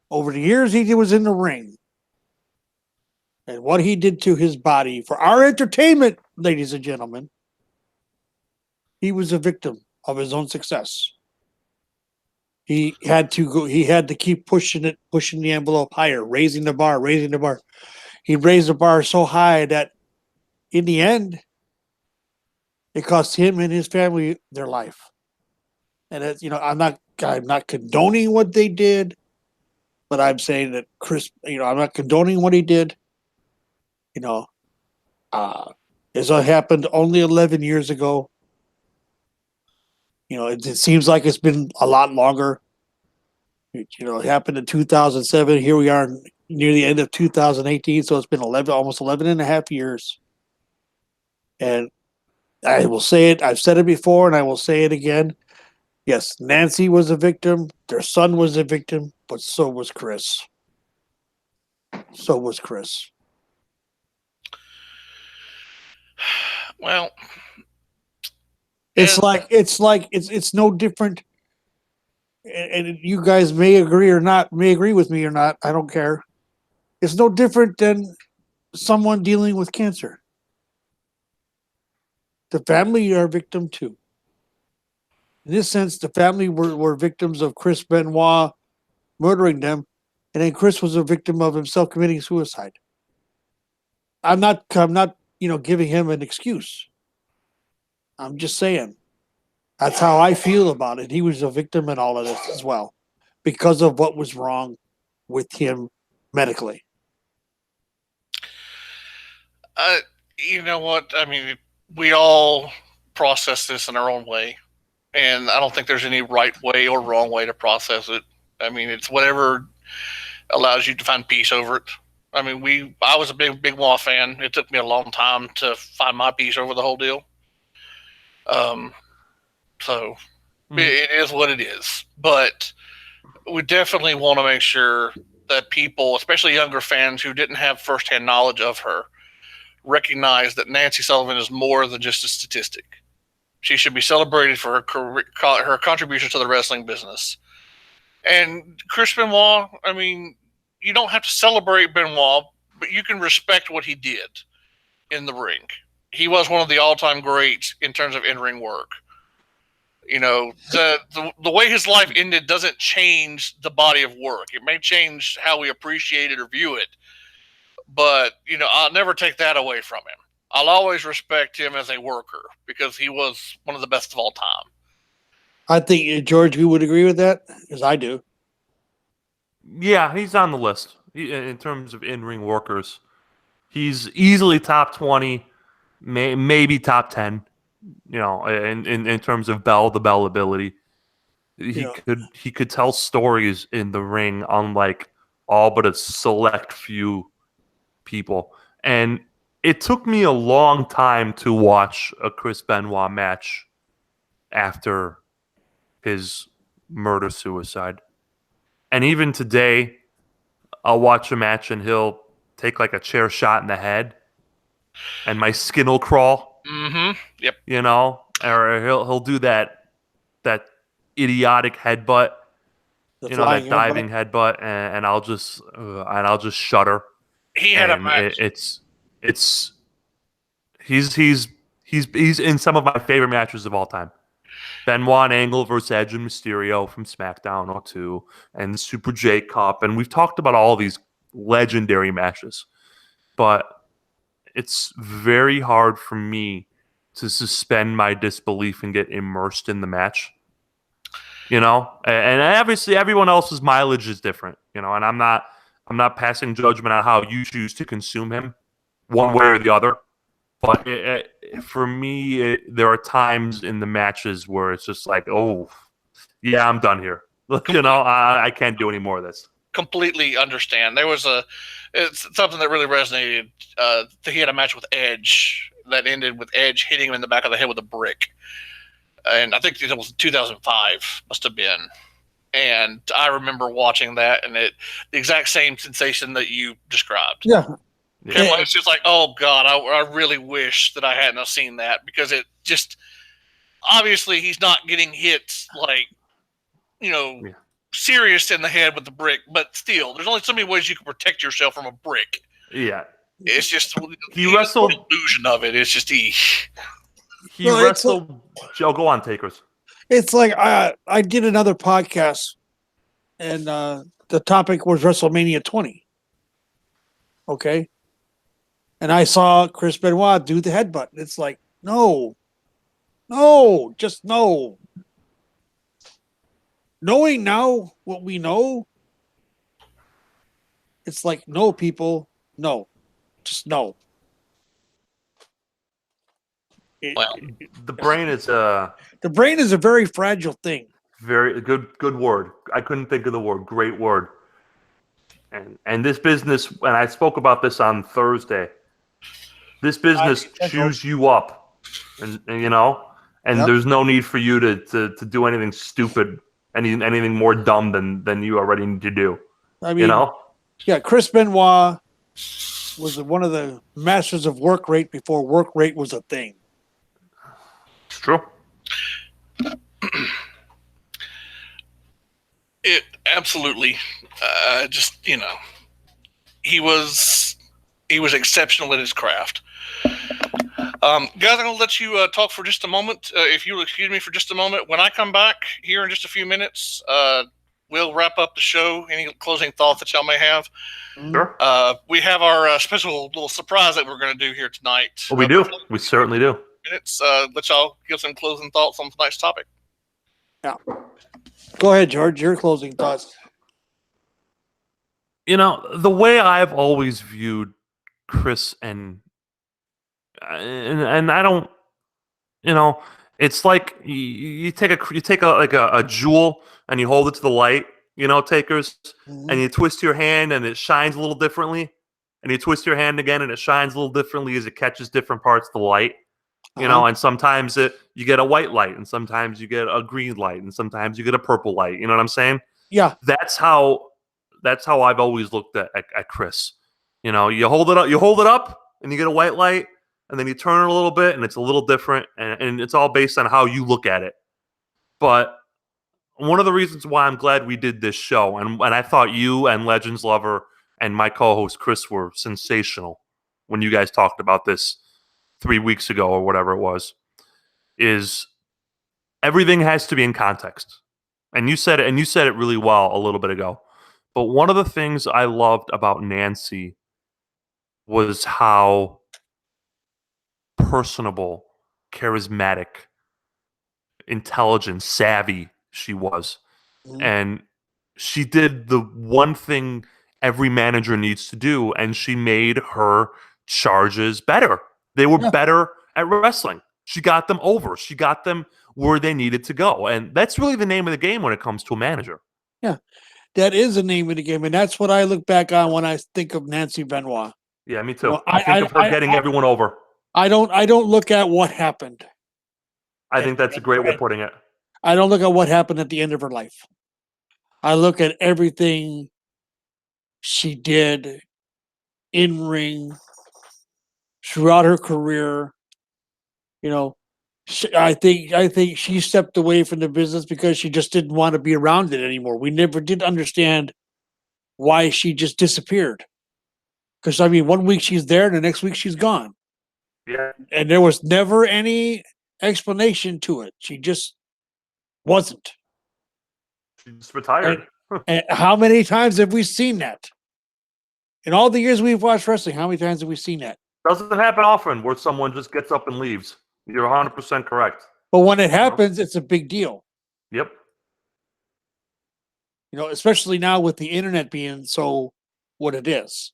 over the years he was in the ring, and what he did to his body for our entertainment, ladies and gentlemen, he was a victim of his own success. He had to keep pushing the envelope higher, raising the bar. He raised the bar so high that in the end, it cost him and his family their life. And I'm not condoning what they did, but I'm saying that I'm not condoning what he did. This happened only 11 years ago. It seems like it's been a lot longer. It happened in 2007. Here we are near the end of 2018. So it's been almost 11 and a half years. And I will say it. I've said it before and I will say it again. Yes, Nancy was a victim. Their son was a victim, but so was Chris. So was Chris. Well, it's no different. And you guys may agree with me or not. I don't care. It's no different than someone dealing with cancer. The family are a victim too. In this sense, the family were victims of Chris Benoit murdering them, and then Chris was a victim of himself committing suicide. I'm not giving him an excuse. I'm just saying that's how I feel about it. He was a victim in all of this as well, because of what was wrong with him medically. You know what? I mean, we all process this in our own way, and I don't think there's any right way or wrong way to process it. I mean, it's whatever allows you to find peace over it. I mean, I was a big Benoit fan. It took me a long time to find my peace over the whole deal. So it is what it is. But we definitely want to make sure that people, especially younger fans who didn't have firsthand knowledge of her, recognize that Nancy Sullivan is more than just a statistic. She should be celebrated for her contributions to the wrestling business. And Chris Benoit, I mean, you don't have to celebrate Benoit, but you can respect what he did in the ring. He was one of the all-time greats in terms of in-ring work. The way his life ended doesn't change the body of work. It may change how we appreciate it or view it, but I'll never take that away from him. I'll always respect him as a worker because he was one of the best of all time. I think, George, you would agree with that, because I do. Yeah, he's on the list in terms of in-ring workers. He's easily top 20, maybe top 10. In terms of the bell ability, he could tell stories in the ring, unlike all but a select few people. And it took me a long time to watch a Chris Benoit match after his murder-suicide. And even today, I'll watch a match and he'll take like a chair shot in the head and my skin will crawl. Mm-hmm. Yep. Or he'll do that idiotic headbutt, that diving headbutt, and I'll just shudder. He had a match. He's in some of my favorite matches of all time. Benoit and Angle versus Edge and Mysterio from SmackDown 02 and the Super J Cup. And we've talked about all these legendary matches. But it's very hard for me to suspend my disbelief and get immersed in the match. And obviously everyone else's mileage is different, and I'm not passing judgment on how you choose to consume him one way or the other. But for me, there are times in the matches where it's just like, oh, yeah, I'm done here. I can't do any more of this. Completely understand. It's something that really resonated. He had a match with Edge that ended with Edge hitting him in the back of the head with a brick. And I think it was 2005, must have been. And I remember watching that, and the exact same sensation that you described. Yeah. It's just like, oh God, I really wish that I hadn't have seen that, because it just, obviously he's not getting hit serious in the head with the brick, but still, there's only so many ways you can protect yourself from a brick. Yeah. It's just he wrestled, the illusion of it. It's just he wrestled. Joe, go on, Takers. It's like I did another podcast, and the topic was WrestleMania 20. Okay. And I saw Chris Benoit do the headbutt. It's like, no, just no. Knowing now what we know, it's like, no, people, no, just no. The brain is a very fragile thing. Very good word. I couldn't think of the word. Great word. And this business, and I spoke about this on Thursday. This business chews you up, and Yep. there's no need for you to do anything stupid, anything more dumb than you already need to do. I mean, yeah, Chris Benoit was one of the masters of work rate before work rate was a thing. It's true. It absolutely, just he was exceptional at his craft. Guys, I'm gonna let you talk for just a moment. If you'll excuse me for just a moment, when I come back here in just a few minutes, we'll wrap up the show. Any closing thoughts that y'all may have? Sure. We have our special little surprise that we're going to do here tonight. Well, we do. We certainly do. Minutes. Let y'all give some closing thoughts on tonight's topic. Yeah. Go ahead, George. Your closing thoughts. The way I've always viewed Chris and I don't, it's like you take a jewel and you hold it to the light, takers, and you twist your hand and it shines a little differently, and you twist your hand again and it shines a little differently as it catches different parts of the light. And sometimes you get a white light, and sometimes you get a green light, and sometimes you get a purple light. You know what I'm saying? Yeah. That's how I've always looked at Chris. You hold it up, and you get a white light, and then you turn it a little bit, and it's a little different, and it's all based on how you look at it. But one of the reasons why I'm glad we did this show, and I thought you and LegendsLover and my co-host Chris were sensational when you guys talked about this 3 weeks ago or whatever it was, is everything has to be in context. And you said it really well a little bit ago. But one of the things I loved about Nancy was how personable, charismatic, intelligent, savvy she was. And she did the one thing every manager needs to do, and she made her charges better. They were better at wrestling. She got them over. She got them where they needed to go. And that's really the name of the game when it comes to a manager. Yeah, that is the name of the game. And that's what I look back on when I think of Nancy Benoit. Yeah, me too. I think of her getting everyone over. I don't look at what happened. I think that's a great way of putting it. I don't look at what happened at the end of her life. I look at everything she did in ring throughout her career. I think she stepped away from the business because she just didn't want to be around it anymore. We never did understand why she just disappeared. Because, 1 week she's there, and the next week she's gone. Yeah. And there was never any explanation to it. She just wasn't. She just retired. And how many times have we seen that? In all the years we've watched wrestling, how many times have we seen that? Doesn't happen often where someone just gets up and leaves. You're 100% correct. But when it happens, it's a big deal. Yep. Especially now with the internet being so what it is.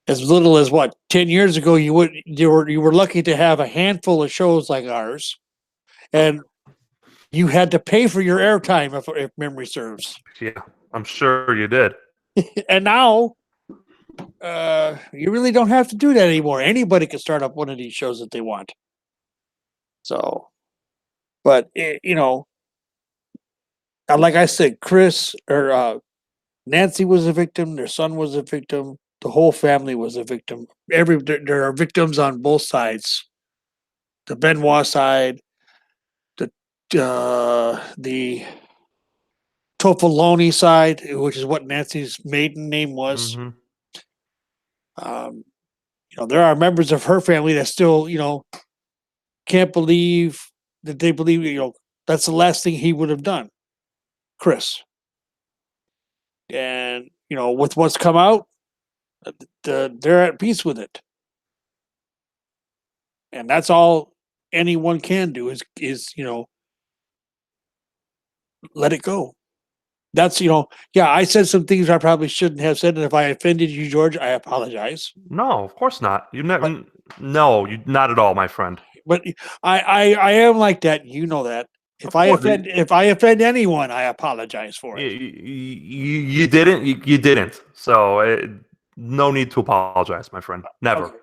As little as 10 years ago, you were lucky to have a handful of shows like ours, and you had to pay for your airtime if memory serves. Yeah, I'm sure you did. And now, you really don't have to do that anymore. Anybody can start up one of these shows that they want. So, but like I said, Nancy was a victim. Their son was a victim. The whole family was a victim. There are victims on both sides. The Benoit side, the Toffoloni side, which is what Nancy's maiden name was. There are members of her family that still, can't believe that they believe, that's the last thing he would have done, Chris. And, with what's come out, they're at peace with it. And that's all anyone can do is let it go. That's, I said some things I probably shouldn't have said. And if I offended you, George, I apologize. No, of course not. No, you not at all, my friend. But I am like that. You know that. If I offend anyone, I apologize for it. You didn't. You didn't. So no need to apologize, my friend. Never. Okay.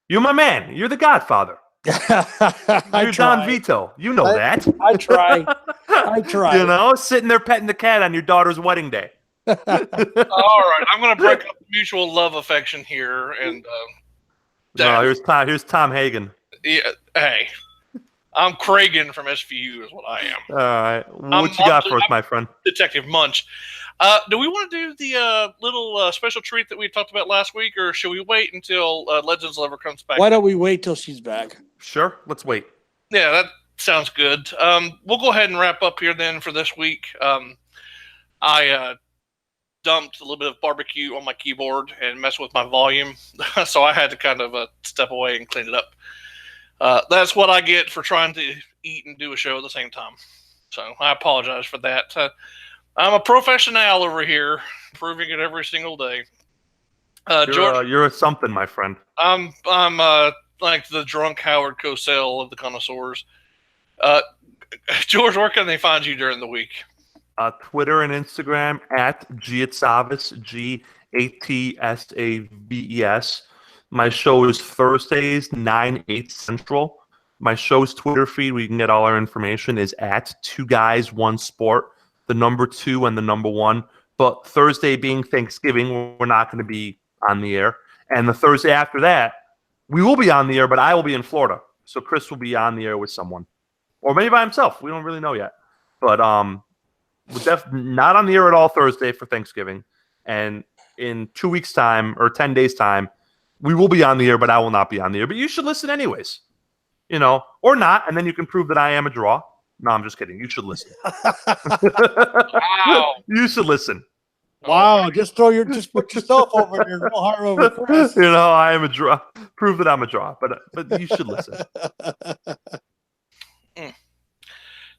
You're my man. You're the Godfather. You're Don Vito. You know that. I try. I try. You know, sitting there petting the cat on your daughter's wedding day. All right, I'm going to break up the mutual love affection here, and no, here's Tom Hagen. Yeah, hey, I'm Kragan from SVU is what I am. All right, what you got for us, my friend? Detective Munch. Do we want to do the little special treat that we talked about last week, or should we wait until LegendsLover comes back? Why don't we wait till she's back? Sure, let's wait. Yeah, that sounds good. We'll go ahead and wrap up here then for this week. I dumped a little bit of barbecue on my keyboard and messed with my volume, so I had to kind of step away and clean it up. That's what I get for trying to eat and do a show at the same time. So I apologize for that. I'm a professional over here, proving it every single day. George, you're a something, my friend. I'm like the drunk Howard Cosell of the connoisseurs. George, where can they find you during the week? Twitter and Instagram at Atsaves, G-A-T-S-A-V-E-S. My show is Thursdays, 9/8 Central. My show's Twitter feed, where you can get all our information, is at 2guys1sport, the number 2 and the number 1. But Thursday being Thanksgiving, we're not going to be on the air. And the Thursday after that, we will be on the air, but I will be in Florida. So Chris will be on the air with someone. Or maybe by himself. We don't really know yet. But we're not on the air at all Thursday for Thanksgiving. And in 2 weeks' time or 10 days' time, we will be on the air, but I will not be on the air. But you should listen anyways. You know, or not, and then you can prove that I am a draw. No, I'm just kidding. You should listen. Wow. You should listen. Wow, just put yourself over there. No harm over Chris. You know, I am a draw. Prove that I'm a draw, but you should listen.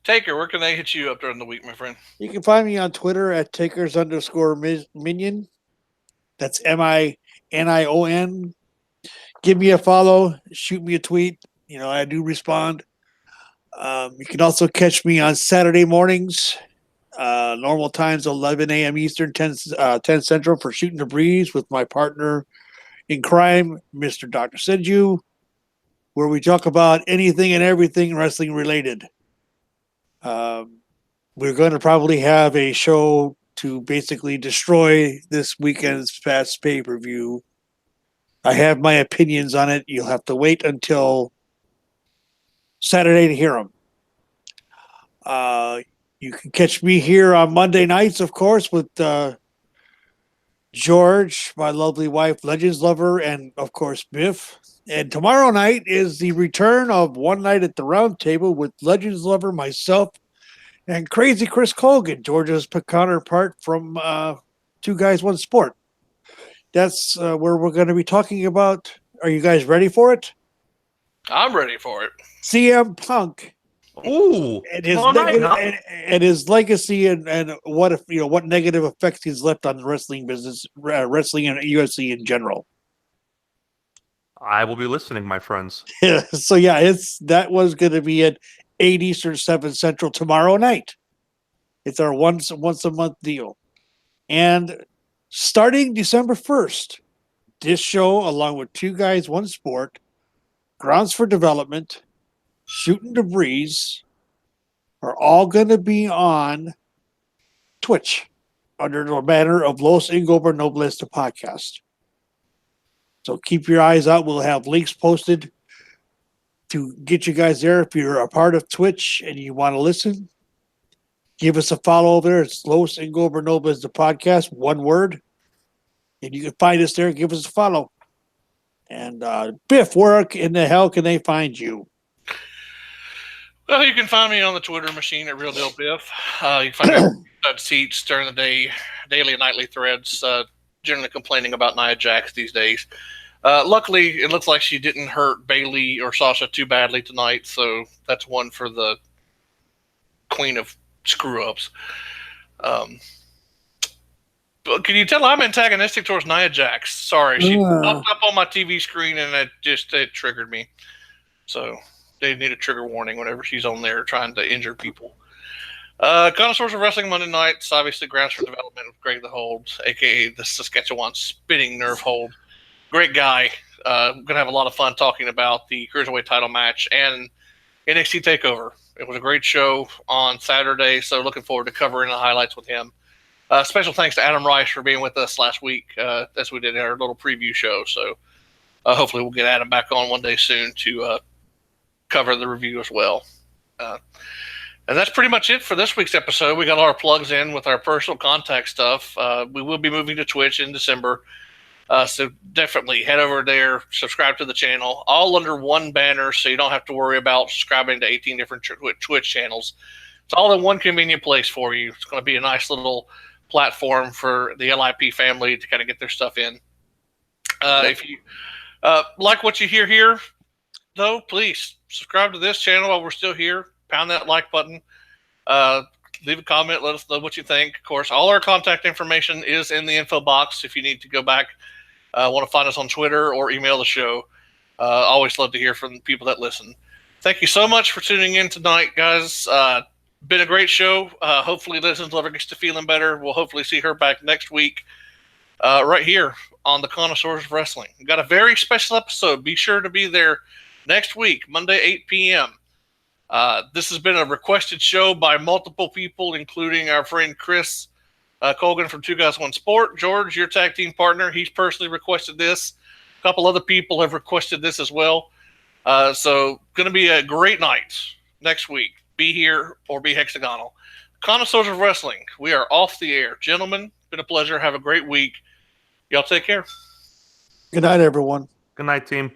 Taker, where can they hit you up during the week, my friend? You can find me on Twitter at Takers_Minion. That's MINION. Give me a follow. Shoot me a tweet. You know, I do respond. You can also catch me on Saturday mornings. Normal times, 11 a.m. Eastern, 10 Central, for Shooting the Breeze with my partner in crime, Mr. Dr. Senju, where we talk about anything and everything wrestling related. We're going to probably have a show to basically destroy this weekend's Fast pay-per-view. I have my opinions on it. You'll have to wait until Saturday to hear them. You can catch me here on Monday nights, of course, with George, my lovely wife, LegendsLover, and, of course, Biff. And tomorrow night is the return of One Night at the Round Table with LegendsLover, myself, and Crazy Chris Colgan, George's counterpart from Two Guys, One Sport. That's where we're going to be talking about. Are you guys ready for it? I'm ready for it. CM Punk. Ooh, and his legacy and what negative effects he's left on the wrestling business, wrestling and UFC in general. I will be listening, my friends. So yeah, that was going to be at 8 Eastern, 7 Central tomorrow night. It's our once a month deal, and starting December 1st, this show, along with Two Guys, One Sport, Grounds for Development, Shooting the Breeze, are all going to be on Twitch under the banner of Los Ingobernables, the podcast. So keep your eyes out. We'll have links posted to get you guys there. If you're a part of Twitch and you want to listen, give us a follow over there. It's Los Ingobernables, the podcast, one word. And you can find us there. Give us a follow. And Biff, where in the hell can they find you? Well, you can find me on the Twitter machine at Real Deal Biff. You can find me at seats during the day, daily and nightly threads, generally complaining about Nia Jax these days. Luckily, it looks like she didn't hurt Bailey or Sasha too badly tonight, so that's one for the queen of screw-ups. But can you tell I'm antagonistic towards Nia Jax? Sorry, she popped up on my TV screen and it triggered me. So they need a trigger warning whenever she's on there trying to injure people. Connoisseurs of Wrestling Monday nights, obviously Grounds for Development with Greg the Hold, a.k.a. the Saskatchewan Spinning Nerve Hold. Great guy. Going to have a lot of fun talking about the Cruiserweight title match and NXT TakeOver. It was a great show on Saturday, so looking forward to covering the highlights with him. Special thanks to Adam Rice for being with us last week as we did our little preview show. So hopefully we'll get Adam back on one day soon to cover the review as well. And that's pretty much it for this week's episode. We got all our plugs in with our personal contact stuff. We will be moving to Twitch in December. So definitely head over there, subscribe to the channel, all under one banner, so you don't have to worry about subscribing to 18 different Twitch channels. It's all in one convenient place for you. It's going to be a nice little platform for the LIP family to kind of get their stuff in. If you like what you hear here, though, please subscribe to this channel while we're still here. Pound that like button. Leave a comment. Let us know what you think. Of course, all our contact information is in the info box if you need to go back. Want to find us on Twitter or email the show. Always love to hear from people that listen. Thank you so much for tuning in tonight, guys. Been a great show. Hopefully LegendsLover gets to feeling better. We'll hopefully see her back next week right here on the Connoisseurs of Wrestling. We've got a very special episode. Be sure to be there next week, Monday, 8 p.m. This has been a requested show by multiple people, including our friend Chris Colgan from Two Guys One Sport. George, your tag team partner, he's personally requested this. A couple other people have requested this as well. So going to be a great night next week. Be here or be hexagonal. Connoisseurs of Wrestling, we are off the air. Gentlemen, been a pleasure. Have a great week. Y'all take care. Good night, everyone. Good night, team.